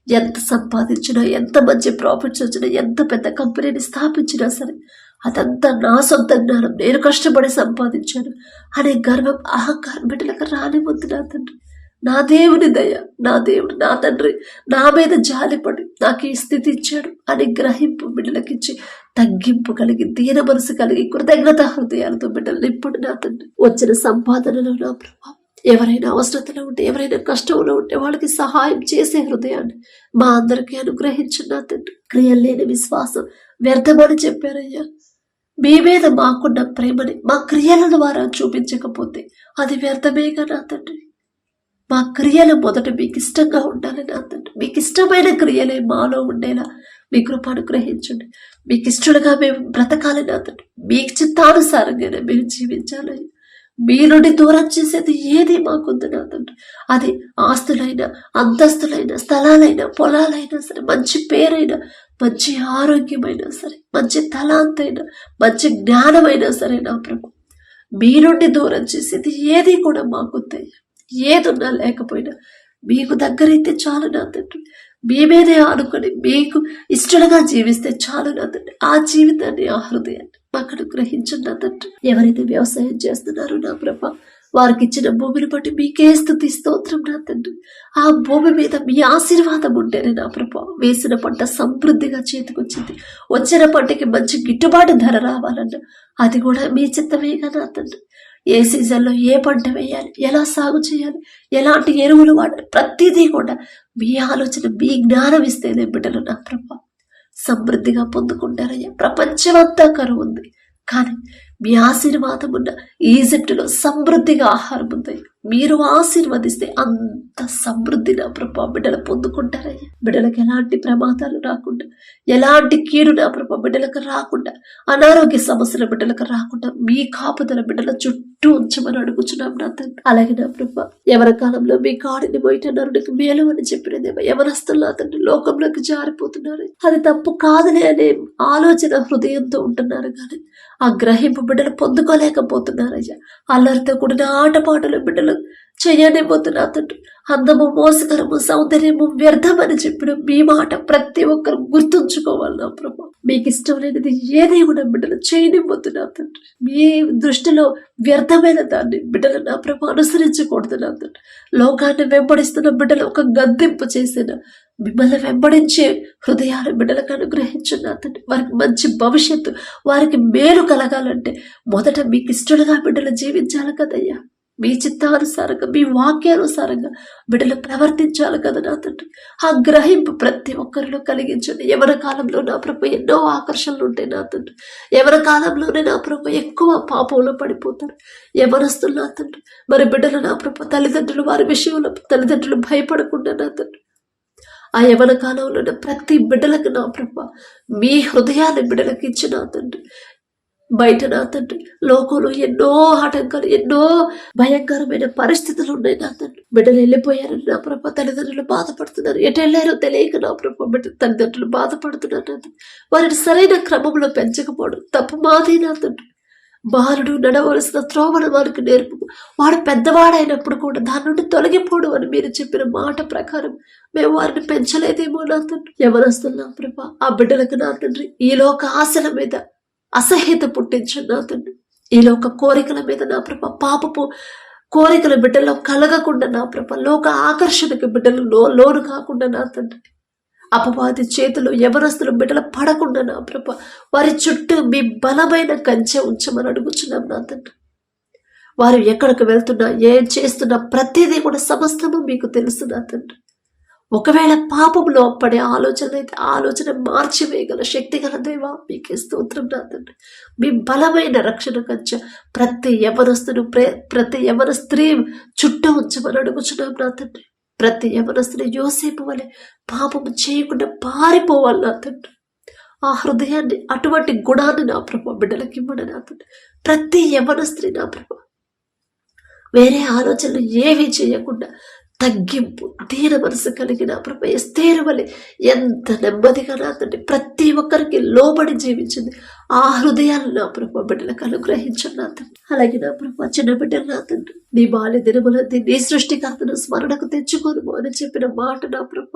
ఎంత సంపాదించినా, ఎంత మంచి ప్రాఫిట్స్ వచ్చినా, ఎంత పెద్ద కంపెనీని స్థాపించినా సరే అదంతా నా సొంత జ్ఞానం, నేను కష్టపడి సంపాదించాను అనే గర్వం, అహంకారం బిడ్డలకు రానివద్దు నా తండ్రి. నా దేవుని దయ, నా దేవుడు, నా తండ్రి నా మీద జాలిపడి నాకు ఈ స్థితి ఇచ్చాడు అని గ్రహింపు బిడ్డలకిచ్చి తగ్గింపు కలిగి దీన మనసు కలిగి కృతజ్ఞత హృదయాలతో బిడ్డలు నింపుడు నా తండ్రి. వచ్చిన సంపాదనలో నా ప్రభావం ఎవరైనా అవసరతలో ఉంటే, ఎవరైనా కష్టంలో ఉంటే వాళ్ళకి సహాయం చేసే హృదయాన్ని మా అందరికీ అనుగ్రహించు నా తండ్రి. క్రియలు లేని విశ్వాసం వ్యర్థమని చెప్పారయ్యా. మీ మీద మాకున్న ప్రేమని మా క్రియల ద్వారా చూపించకపోతే అది వ్యర్థమేగా నా తండ్రి. మా క్రియలు మొదట మీకు ఇష్టంగా ఉండాలి నా తండ్రి. మీకు ఇష్టమైన క్రియలే మాలో ఉండేలా మీ కృప అనుగ్రహించండి. మీకు ఇష్టలుగా మేము బ్రతకాలి నా తండ్రి. మీకు చిత్తానుసారంగానే మేము జీవించాలి. మీ నుండి దూరం చేసేది ఏది మాకుంది నా తండ్రి. అది ఆస్తులైనా, అంతస్తులైనా, స్థలాలైనా, పొలాలైనా సరే, మంచి పేరైనా, మంచి ఆరోగ్యమైనా సరే, మంచి తలాంతైనా, మంచి జ్ఞానమైనా సరే నా ప్రభు, మీ నుండి దూరం చేసేది ఏది కూడా మాకుంది. ఏదున్నా లేకపోయినా మీకు దగ్గరైతే చాలు నా తండ్రి. మీ మీదే ఆనుకొని మీకు ఇష్టలుగా జీవిస్తే చాలు నా తండ్రి. ఆ జీవితాన్ని, ఆ హృదయాన్ని మాకు అనుగ్రహించండి నా తండ్రి. ఎవరైతే వ్యవసాయం చేస్తున్నారో నా ప్రభ, వారికి ఇచ్చిన భూమిని బట్టి మీకే స్తుతి స్తోత్రం నా తండ్రి. ఆ భూమి మీద మీ ఆశీర్వాదం ఉంటేనే నా ప్రభ వేసిన పంట సమృద్ధిగా చేతికొచ్చింది. వచ్చిన పంటకి మంచి గిట్టుబాటు ధర రావాలన్నా అది కూడా మీ చిత్తమేగా నా తండ్రి. ఏ సీజన్లో ఏ పంట వేయాలి, ఎలా సాగు చేయాలి, ఎలాంటి ఎరువులు వాడాలి, ప్రతిదీ కూడా మీ ఆలోచన, మీ జ్ఞానం ఇస్తేనే బిడ్డలు నా ప్రభ సమృద్ధిగా పొందుకుంటారయ్యా. ప్రపంచమంతా కరువు ఉంది, కానీ మీ ఆశీర్వాదం ఉన్న ఈజిప్టులో సమృద్ధిగా ఆహారం ఉంది. మీరు ఆశీర్వదిస్తే అంత సమృద్ధి నా ప్రభా బిడ్డలు పొందుకుంటారయ్యా. బిడ్డలకు ఎలాంటి ప్రమాదాలు రాకుండా, ఎలాంటి కీడు నా ప్రభా బిడ్డలకు రాకుండా, అనారోగ్య సమస్యల బిడ్డలకు రాకుండా మీ కాపుదల బిడ్డల చుట్టూ ఉంచమని అడుగుచున్నాం నా తండ్రి. అలాగే నా ప్రభా ఎవరి కాలంలో మీ కాడిని బయట నరుడికి మేలు అని చెప్పినదేమో ఎవరస్తులు నా తండ్రి లోకంలోకి జారిపోతున్నారు. అది తప్పు కాదులే అనే ఆలోచన హృదయంతో ఉంటున్నారు, కానీ ఆ గ్రహింపు బిడ్డలు పొందుకోలేకపోతున్నారయ్యా. అల్లరితో కూడిన ఆటపాటలు బిడ్డలు చేయనిపోతున్నా తండ్రి. అందము, మోసకరము, సౌందర్యము వ్యర్థమని చెప్పిన మీ మాట ప్రతి ఒక్కరు గుర్తుంచుకోవాలి నా ప్రభా. మీకు ఇష్టం లేనిది ఏది కూడా బిడ్డలు చేయనిపోతున్నా తండ్రి. మీ దృష్టిలో వ్యర్థమైన దాన్ని బిడ్డలు నా ప్రభా అనుసరించకూడదు నా తండ్రి. లోకాన్ని వెంబడిస్తున్న బిడ్డలు ఒక గద్దింపు చేసిన మిమ్మల్ని వెంబడించే హృదయాలు బిడ్డలకు అనుగ్రహించండి నా తండ్రి. వారికి మంచి భవిష్యత్తు, వారికి మేలు కలగాలంటే మొదట మీకు ఇష్టలుగా బిడ్డలు జీవించాలి కదయ్యా. మీ చిత్తానుసారంగా, మీ వాక్యానుసారంగా బిడ్డలు ప్రవర్తించాలి కదా నా తండ్రి. ఆ గ్రహింపు ప్రతి ఒక్కరిలో కలిగించండి. ఎవరి కాలంలో నా ప్రభు ఎన్నో ఆకర్షణలు ఉంటాయి నా తండ్రి. ఎవరి కాలంలోనే నా ప్రభు ఎక్కువ పాపంలో పడిపోతారు ఎవరొస్తున్నారు నా తండ్రి. మరి బిడ్డలు నా ప్రభు తల్లిదండ్రులు వారి విషయంలో తల్లిదండ్రులు భయపడకుండా నా తండ్రి ఆ యవన కాలంలో ప్రతి బిడ్డలకు నా ప్రభు మీ హృదయాన్ని బిడ్డలకు ఇచ్చి నా తండ్రి. బయట నా తండ్రి లోకంలో ఎన్నో ఆటంకాలు, ఎన్నో భయంకరమైన పరిస్థితులు ఉన్నాయి నా తండ్రి. బిడ్డలు వెళ్ళిపోయారు నా ప్రభ, తల్లిదండ్రులు బాధపడుతున్నారు. ఎటు వెళ్ళారో తెలియక నా ప్రభ బిడ్డ తల్లిదండ్రులు బాధపడుతున్నారు నా తండ్రి. వారిని సరైన క్రమంలో పెంచకపోవడం తప్పు మాది నా తండ్రి. బాలుడు నడవలసిన త్రోవను వారికి నేర్పు. వాడు పెద్దవాడైనప్పుడు కూడా దాని నుండి తొలగిపోడు అని మీరు చెప్పిన మాట ప్రకారం మేము వారిని పెంచలేదేమో నా తండ్రి. ఎవరొస్తున్నా ప్రభా ఆ బిడ్డలకు నా తండ్రి ఈ లోక ఆశల మీద అసహ్యత పుట్టించండి నా తండ్రి. ఈ లోక కోరికల మీద నా ప్రభ పాపపు కోరికల బిడ్డలో కలగకుండా నా ప్రభ లోక ఆకర్షణకు బిడ్డలు లోను కాకుండా నా తండ్రి. అపవాది చేతులు ఎవరస్తులు బిడ్డలు పడకుండా నా ప్రభ వారి చుట్టూ మీ బలమైన కంచె ఉంచమని అడుగుచున్నాం నా తండ్రి. వారు ఎక్కడికి వెళ్తున్నా, ఏం చేస్తున్నా ప్రతిదీ కూడా సమస్తము మీకు తెలుసు నా తండ్రి. ఒకవేళ పాపంలో పడే ఆలోచన అయితే ఆలోచన మార్చివేయగల శక్తి గల దేవా మీకే స్తోత్రం నా తండ్రి. మీ బలమైన రక్షణ కంచె ప్రతి యవనస్తును, ప్రతి యవన స్త్రీ చుట్టూ ఉంచమని అడుగుచున్నాం నా తండ్రి. ప్రతి యవనస్తుని యోసేపు వలె పాపము చేయకుండా పారిపోవాలి నా తండ్రి. ఆ హృదయాన్ని, అటువంటి గుణాన్ని నా ప్రభు బిడ్డలకి ఇవ్వడం నా తండ్రి. ప్రతి యవన స్త్రీ నా ప్రభు వేరే ఆలోచనలు ఏవీ చేయకుండా తగ్గింపు, దీన మనసు కలిగిన ప్రభ ఎస్తేరు వలె ఎంత నెమ్మదిగా నా తండ్రి ప్రతి ఒక్కరికి లోబడి జీవించింది. ఆ హృదయాలు నా ప్రభ బిడ్డలకు అనుగ్రహించండి నా తండ్రి. అలాగే నా ప్రభ చిన్న బిడ్డలు నా తండ్రి నీ బాల్య దినములది నీ సృష్టికర్తను స్మరణకు తెచ్చుకోను అని చెప్పిన మాట నా ప్రభ,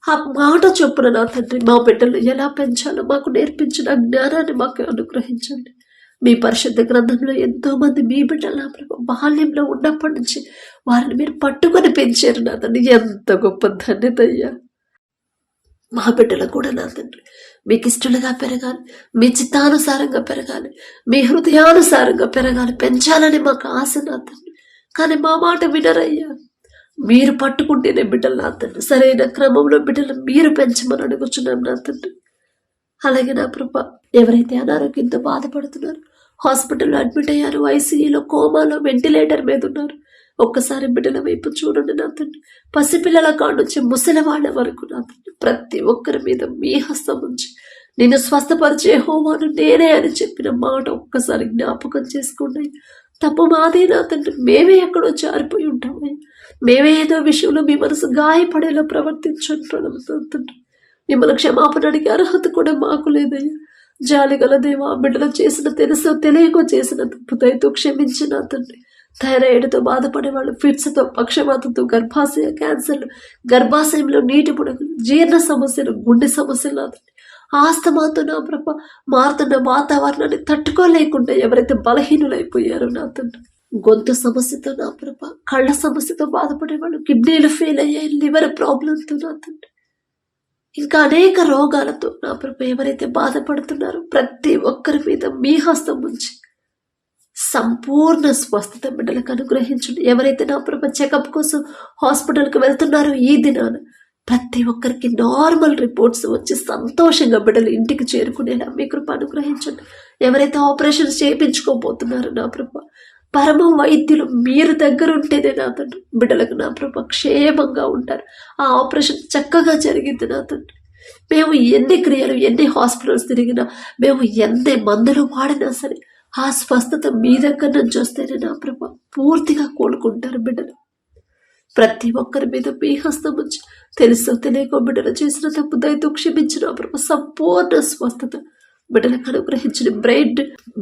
ఆ మాట చొప్పున నా తండ్రి మా బిడ్డలు ఎలా పెంచాలో మాకు నేర్పించిన జ్ఞానాన్ని మాకు అనుగ్రహించండి. మీ పరిశుద్ధ గ్రంథంలో ఎంతో మంది మీ బిడ్డలు నా ప్రభు బాల్యంలో ఉన్నప్పటి నుంచి వారిని మీరు పట్టుకొని పెంచారు నా తండ్రి. ఎంత గొప్ప ధన్యత అయ్యా. మా బిడ్డలు కూడా నా తండ్రి మీకు ఇష్టలుగా పెరగాలి, మీ చిత్తానుసారంగా పెరగాలి, మీ హృదయానుసారంగా పెరగాలి, పెంచాలని మాకు ఆశ నా తండ్రి. కానీ మా మాట వినరయ్యా. మీరు పట్టుకుంటేనే బిడ్డలు నా తండ్రి సరైన క్రమంలో బిడ్డలు మీరు పెంచమని అడుగుచున్నాం నా తండ్రి. అలాగే నా ప్రభ ఎవరైతే అనారోగ్యంతో బాధపడుతున్నారు, హాస్పిటల్లో అడ్మిట్ అయ్యారు, ఐసీయూలో, కోమాలో, వెంటిలేటర్ మీద ఉన్నారు, ఒక్కసారి బిడ్డల వైపు చూడండి నా తండ్రి. పసిపిల్లల కాడ నుంచి ముసలి వాళ్ళ వరకు నా తండ్రి ప్రతి ఒక్కరి మీద మీ హస్తం ఉంచి నేను స్వస్థపరిచే హోమాను నేనే అని చెప్పిన మాట ఒక్కసారి జ్ఞాపకం చేసుకోండి. తప్పు మాదే నా తండ్రి, మేమే ఎక్కడో జారిపోయి ఉంటామే, మేమే ఏదో విషయంలో మీ మనసు గాయపడేలా ప్రవర్తించుంటున్నాం తండ్రి. మిమ్మల్ని క్షమాపణ అడిగే అర్హత కూడా మాకు లేదయ్యా. జాలి గల దేవా, బిడ్డలు చేసిన తెలుసో తెలియకో చేసిన తప్పుదైతో క్షమించిన తండ్రి. థైరాయిడ్తో బాధపడే వాళ్ళు, ఫిట్స్తో, పక్షవాతంతో, గర్భాశయ క్యాన్సర్లు, గర్భాశయంలో నీటి బుడగలు, జీర్ణ సమస్యలు, గుండె సమస్యలు నా తండ్రి, ఆస్తమాతో నా ప్రభ మారుతున్న వాతావరణాన్ని తట్టుకోలేకుండా ఎవరైతే బలహీనులైపోయారో నా తండ్రి, గొంతు సమస్యతో నా ప్రభ, కళ్ళ సమస్యతో బాధపడే వాళ్ళు, కిడ్నీలు ఫెయిల్ అయ్యాయి, లివర్ ప్రాబ్లంతో నా తండ్రి, ఇంకా అనేక రోగాలతో నా ప్రభ ఎవరైతే బాధపడుతున్నారో ప్రతి ఒక్కరి మీద మీ హస్తం ఉంచి సంపూర్ణ స్వస్థత బిడ్డలకు అనుగ్రహించండి. ఎవరైతే నా ప్రభ చెకప్ కోసం హాస్పిటల్కి వెళ్తున్నారో ఈ దినాన ప్రతి ఒక్కరికి నార్మల్ రిపోర్ట్స్ వచ్చి సంతోషంగా బిడ్డలు ఇంటికి చేరుకునేలా మీ కృప అనుగ్రహించండి. ఎవరైతే ఆపరేషన్స్ చేయించుకోబోతున్నారో నా ప్రభ పరమ వైద్యులు మీరు దగ్గర ఉంటేనే నా తండ్రి బిడ్డలకు నా ప్రభ క్షేమంగా ఉంటారు. ఆ ఆపరేషన్ చక్కగా జరిగింది నా తండ్రి. మేము ఎన్ని క్రియలు, ఎన్ని హాస్పిటల్స్ తిరిగినా, మేము ఎన్ని మందులు వాడినా సరే ఆ స్వస్థత మీ దగ్గర నుంచి వస్తేనే నా ప్రభ పూర్తిగా కోలుకుంటారు బిడ్డలు. ప్రతి ఒక్కరి మీద మీ హస్తం ఉంచి తెలుసో తెలియకో బిడ్డలు చేసిన తప్పు దయతో క్షమించిన ప్రభ సంపూర్ణ స్వస్థత బిడ్డలకు అనుగ్రహించిన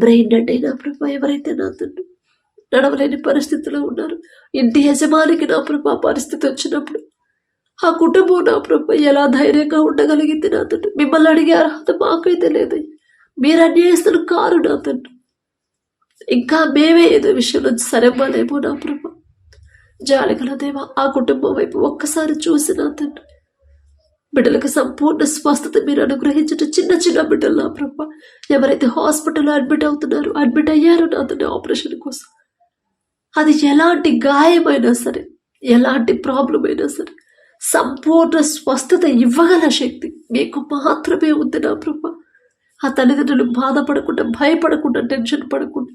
బ్రెయిన్ అంటే నా ప్రభ ఎవరైతే నా తండ్రి నడవలేని పరిస్థితిలో ఉన్నారు, ఇంటి యజమానికి నా ప్రభ పరిస్థితి వచ్చినప్పుడు ఆ కుటుంబం నా ప్రభ ఎలా ధైర్యంగా ఉండగలిగింది నా తండ్రి. మిమ్మల్ని అడిగే అర్హత మాకైతే లేదు, మీరు అన్యాయస్తులు కారు నా తండ్రి. ఇంకా మేమే ఏదో విషయంలో సరేమోనేమో నా ప్రభ. జాలిగల దేవా, ఆ కుటుంబం వైపు ఒక్కసారి చూసి నా తండ్రి బిడ్డలకు సంపూర్ణ స్వస్థత మీరు అనుగ్రహించడం. చిన్న చిన్న బిడ్డలు నా ప్రభ ఎవరైతే హాస్పిటల్లో అడ్మిట్ అయ్యారో నా తండ్రి ఆపరేషన్ కోసం, అది ఎలాంటి గాయమైనా సరే, ఎలాంటి ప్రాబ్లం అయినా సరే సంపూర్ణ స్వస్థత ఇవ్వగల శక్తి మీకు మాత్రమే ఉంది నా ప్రభ. ఆ తల్లిదండ్రులు బాధపడకుండా, భయపడకుండా, టెన్షన్ పడకుండా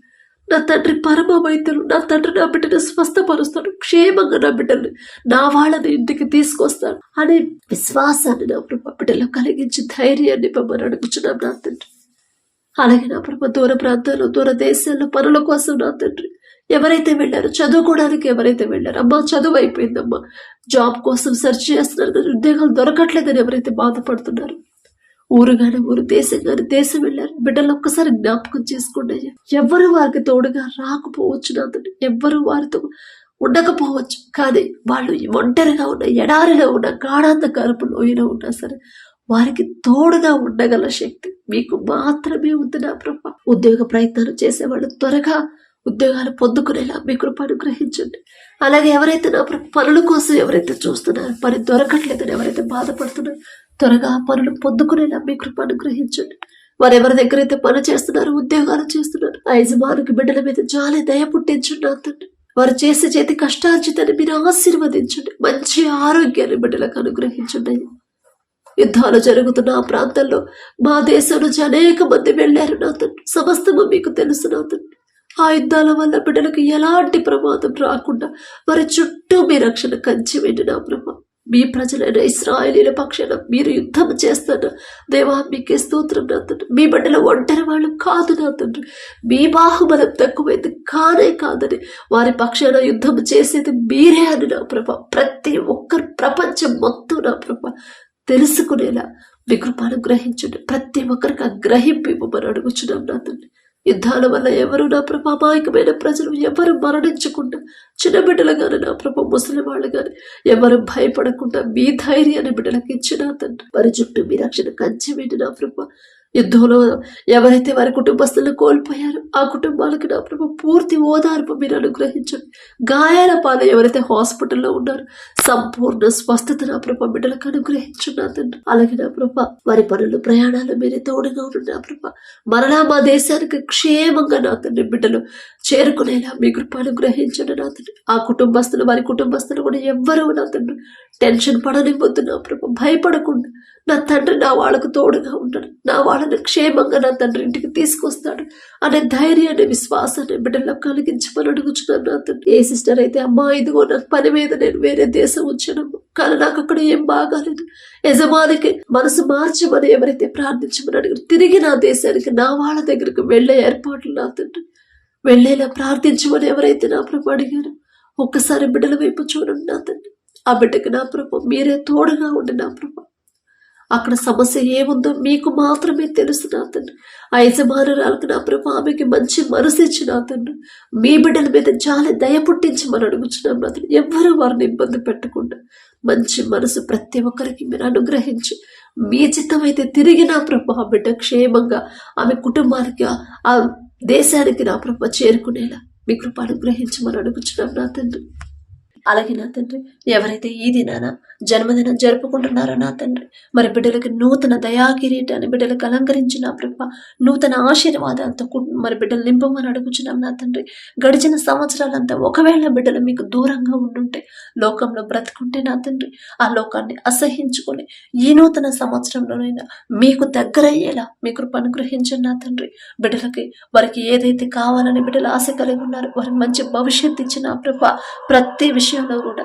నా తండ్రి పరమ వైద్యులు, నా తండ్రి నా బిడ్డను స్వస్థపరుస్తాడు, క్షేమంగా నా బిడ్డలు నా వాళ్ళని ఇంటికి తీసుకొస్తాడు అనే విశ్వాసాన్ని నా ప్రభ బిడ్డలో కలిగించి ధైర్యాన్ని మమ్మల్ని అడుగుచున్నాం నా తండ్రి. అలాగే నా ప్రభ దూర ప్రాంతాల్లో, దూర దేశాల్లో పనుల కోసం నా తండ్రి ఎవరైతే వెళ్ళారో, చదువుకోవడానికి ఎవరైతే వెళ్ళారో, అమ్మా చదువు అయిపోయిందమ్మా, జాబ్ కోసం సెర్చ్ చేస్తున్నారు కానీ ఉద్యోగాలు దొరకట్లేదని ఎవరైతే బాధపడుతున్నారు, ఊరు కానీ ఊరు, దేశం కానీ దేశం వెళ్ళారు, బిడ్డలు ఒక్కసారి జ్ఞాపకం చేసుకోండి అయ్యా. ఎవరు వారికి తోడుగా రాకపోవచ్చు నా తండ్రి, ఎవ్వరు వారితో ఉండకపోవచ్చు, కానీ వాళ్ళు ఒంటరిగా ఉన్న, ఎడారిలో ఉన్న, గాఢాంధకారపు లోయలో ఉన్నా సరే వారికి తోడుగా ఉండగల శక్తి మీకు మాత్రమే ఉంది నా ప్రభ. ఉద్యోగ ప్రయత్నాలు చేసేవాళ్ళు త్వరగా ఉద్యోగాలు పొందుకునేలా మీ కృప అనుగ్రహించండి. అలాగే ఎవరైతే నా పనుల కోసం ఎవరైతే చూస్తున్నారు, పని దొరకట్లేదని ఎవరైతే బాధపడుతున్నారు, త్వరగా పనులు పొందుకునేలా మీ కృప అనుగ్రహించండి. వారు ఎవరి దగ్గర అయితే పని చేస్తున్నారు, ఉద్యోగాలు చేస్తున్నారు, ఆ యజమానికి బిడ్డల మీద జాలి దయ పుట్టించండి తండ్రి. వారు చేసే చేతి కష్టార్జితాన్ని మీరు ఆశీర్వదించండి. మంచి ఆరోగ్యాన్ని బిడ్డలకు అనుగ్రహించండి. యుద్ధాలు జరుగుతున్న ఆ ప్రాంతంలో మా దేశం నుంచి అనేక మంది వెళ్ళారు నా తండ్రి. సమస్తము మీకు తెలుసు నా తండ్రి. ఆ యుద్ధాల వల్ల బిడ్డలకు ఎలాంటి ప్రమాదం రాకుండా వారి చుట్టూ మీ రక్షణ కంచి వెండి నా ప్రభ. మీ ప్రజలైన ఇశ్రాయేలీల పక్షాన మీరు యుద్ధం చేస్తున్న దేవా మీకే స్తోత్రం నా తండ్రి. మీ బిడ్డల ఒంటరి వాళ్ళు కాదు నా తండ్రి, మీ బాహుబలం తక్కువైంది కానే కాదని వారి పక్షాన యుద్ధం చేసేది మీరే అని నా ప్రభ. ప్రతి ఒక్కరు ప్రపంచం మొత్తం నా ప్రభ తెలుసుకునేలా మీ కృపను గ్రహించండి. ప్రతి ఒక్కరికి ఆ గ్రహింపు ఇవ్వమని అడుగుచున్నాం నా తండ్రి. యుద్ధాల వల్ల ఎవరు నా ప్రభ అమాయకమైన ప్రజలు ఎవరు మరణించకుండా, చిన్న బిడ్డలు కానీ నా ప్రభ ముసలి వాళ్ళు కానీ ఎవరు భయపడకుండా మీ ధైర్యాన్ని బిడ్డలకు ఇచ్చిన తండ్రి. వారి చుట్టూ మీ రక్షణ కంచె వేయండి నా ప్రభ. యుద్ధంలో ఎవరైతే వారి కుటుంబస్తులను కోల్పోయారో ఆ కుటుంబాలకు నా ప్రభ పూర్తి ఓదార్పు మీరు అనుగ్రహించండి. గాయాల పాలు ఎవరైతే హాస్పిటల్లో ఉన్నారో సంపూర్ణ స్వస్థత నా ప్రభ బిడ్డలకు అనుగ్రహించండి నా తండ్రి. అలాగే నా ప్రభ వారి పనులు ప్రయాణాలు మీరే తోడుగా ఉండండి నా ప్రభ. మరలా మా దేశానికి క్షేమంగా నా తండ్రి బిడ్డలు చేరుకునేలా మీ కృప అనుగ్రహించండి నా తండ్రి. ఆ కుటుంబస్తులు వారి కుటుంబస్తులు కూడా ఎవ్వరూ నా తండ్రి టెన్షన్ పడనివ్వద్దు నా ప్రభ. భయపడకుండా నా తండ్రి నా వాళ్ళకు తోడుగా ఉంటాడు, నా వాళ్ళని క్షేమంగా నా తండ్రి ఇంటికి తీసుకొస్తాడు అనే ధైర్యాన్ని విశ్వాసాన్ని బిడ్డల్లో కలిగించమని అడుగుచున్నాను నా తండ్రి. ఏ సిస్టర్ అయితే అమ్మా ఇదిగో నాకు పని మీద నేను వేరే దేశం వచ్చానమ్మా, కానీ నాకు అక్కడ ఏం బాగాలేదు, యజమానికి మనసు మార్చమని ఎవరైతే ప్రార్థించమని అడిగారు తిరిగి నా దేశానికి నా వాళ్ళ దగ్గరకు వెళ్ళే ఏర్పాట్లు నా తండ్రి వెళ్ళేలా ప్రార్థించమని ఎవరైతే నా ప్రభు అడిగారు ఒక్కసారి బిడ్డల వైపు చూడండి నా తండ్రి. ఆ బిడ్డకి నా ప్రభు మీరే తోడుగా ఉండి నా ప్రభు. అక్కడ సమస్య ఏముందో మీకు మాత్రమే తెలుసు నా తండ్రి. ఆ యజమానురాలకు నా ప్రభు ఆమెకి మంచి మనసు ఇచ్చి నా తండ్రి మీ బిడ్డల మీద జాలి దయ పుట్టించమని అడుగుచున్నాం నా తండ్రి. ఎవ్వరూ వారిని ఇబ్బంది పెట్టకుండా మంచి మనసు ప్రతి ఒక్కరికి మీరు అనుగ్రహించి మీ చిత్తమైతే తిరిగి నా ప్రభు ఆ బిడ్డ క్షేమంగా ఆమె కుటుంబానికి ఆ దేశానికి నా ప్రభు చేరుకునేలా మీ కృప అనుగ్రహించమని అడుగుచున్నాం నా తండ్రి. అలాగే నా తండ్రి ఎవరైతే ఈ దినాన జన్మదినం జరుపుకుంటున్నారో నా తండ్రి మరి బిడ్డలకి నూతన దయాకిరీటాన్ని బిడ్డలకు అలంకరించిన ప్రభ నూతన ఆశీర్వాదాలతో మరి బిడ్డలు నింపమని అడుగుచున్నాం నా తండ్రి. గడిచిన సంవత్సరాలంతా ఒకవేళ బిడ్డలు మీకు దూరంగా ఉండుంటే లోకంలో బ్రతుకుంటే నా తండ్రి ఆ లోకాన్ని అసహించుకొని ఈ నూతన సంవత్సరంలోనైనా మీకు దగ్గరయ్యేలా మీ కృప అనుగ్రహించండి నా తండ్రి. బిడ్డలకి వారికి ఏదైతే కావాలని బిడ్డలు ఆశ కలిగి ఉన్నారో వారికి మంచి భవిష్యత్తు ఇచ్చిన ప్రభ ప్రతి విషయంలో కూడా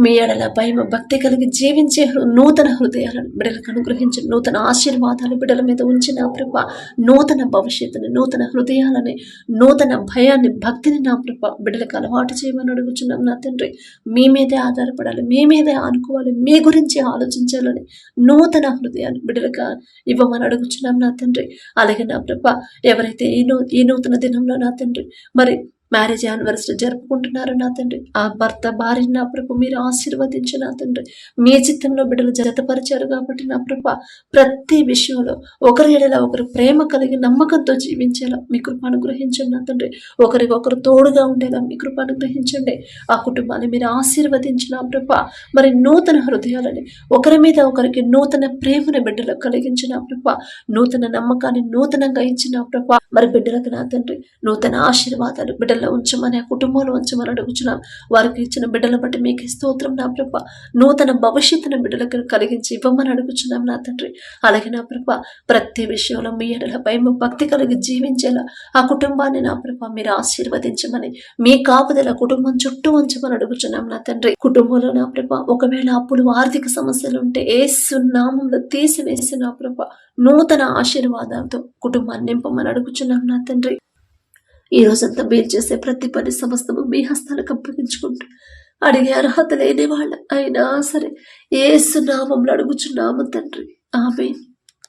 మీ ఎడల భయం భక్తి కలిగి జీవించే నూతన హృదయాలను బిడ్డలకు అనుగ్రహించి నూతన ఆశీర్వాదాలు బిడ్డల మీద ఉంచిన ప్రభ నూతన భవిష్యత్తుని నూతన హృదయాలని నూతన భయాన్ని భక్తిని నా ప్రభ బిడ్డలకు అలవాటు చేయమని అడుగుచున్నాం నా తండ్రి. మీ మీదే ఆధారపడాలి, మీ మీదే ఆనుకోవాలి, మీ గురించి ఆలోచించాలని నూతన హృదయాన్ని బిడ్డలకు ఇవ్వమని అడుగుచున్నాం నా తండ్రి. అలాగే నా ప్రభ ఎవరైతే ఈ నూతన దినంలో నా తండ్రి మరి మ్యారేజ్ యానివర్సరీ జరుపుకుంటున్నారు నా తండ్రి ఆ భర్త భార్య నా ప్రభు మీరు ఆశీర్వదించి నా తండ్రి మీ చిత్తంలో బిడ్డలు జతపరిచారు కాబట్టి నా ప్రభ ప్రతి విషయంలో ఒకరి ఎడల ఒకరు ప్రేమ కలిగి నమ్మకంతో జీవించేలా మీ కృప అనుగ్రహించండి నా తండ్రి. ఒకరికొకరు తోడుగా ఉండేలా మీ కృప అనుగ్రహించండి. ఆ కుటుంబాన్ని మీరు ఆశీర్వదించిన ప్రభ మరి నూతన హృదయాలని ఒకరి మీద ఒకరికి నూతన ప్రేమను బిడ్డలకు కలిగించిన ప్రభ నూతన నమ్మకాన్ని నూతనంగా ఇచ్చిన ప్రభ మరి బిడ్డలకు నా తండ్రి నూతన ఆశీర్వాదాలు బిడ్డలు ఉంచమని ఆ కుటుంబంలో ఉంచమని అడుగుచున్నాం. వారికి ఇచ్చిన బిడ్డల బట్టి మీకు స్తోత్రం నా ప్రభ. నూతన భవిష్యత్తును బిడ్డలకు కలిగించి ఇవ్వమని అడుగుచున్నాం నా తండ్రి. అలాగే నా ప్రభ ప్రతి విషయంలో మీ ఎడల భయం భక్తి కలిగి జీవించేలా ఆ కుటుంబాన్ని నా ప్రభ మీరు ఆశీర్వదించమని మీ కాపుదల కుటుంబం చుట్టూ ఉంచమని అడుగుచున్నాం నా తండ్రి. కుటుంబంలో నా ప్రభ ఒకవేళ అప్పులు ఆర్థిక సమస్యలు ఉంటే యేసు నామములో తీసివేసి నా ప్రభ నూతన ఆశీర్వాదాలతో కుటుంబాన్ని నింపమని అడుగుచున్నాం నా తండ్రి. ఈ రోజంతా మీరు చేసే ప్రతి పని సమస్తము మీ హస్తాలకు అప్పగించుకుంటూ అడిగే అర్హత లేని వాళ్ళ అయినా సరే యేసు నామములో అడుగుచున్నాము తండ్రి. ఆమేన్.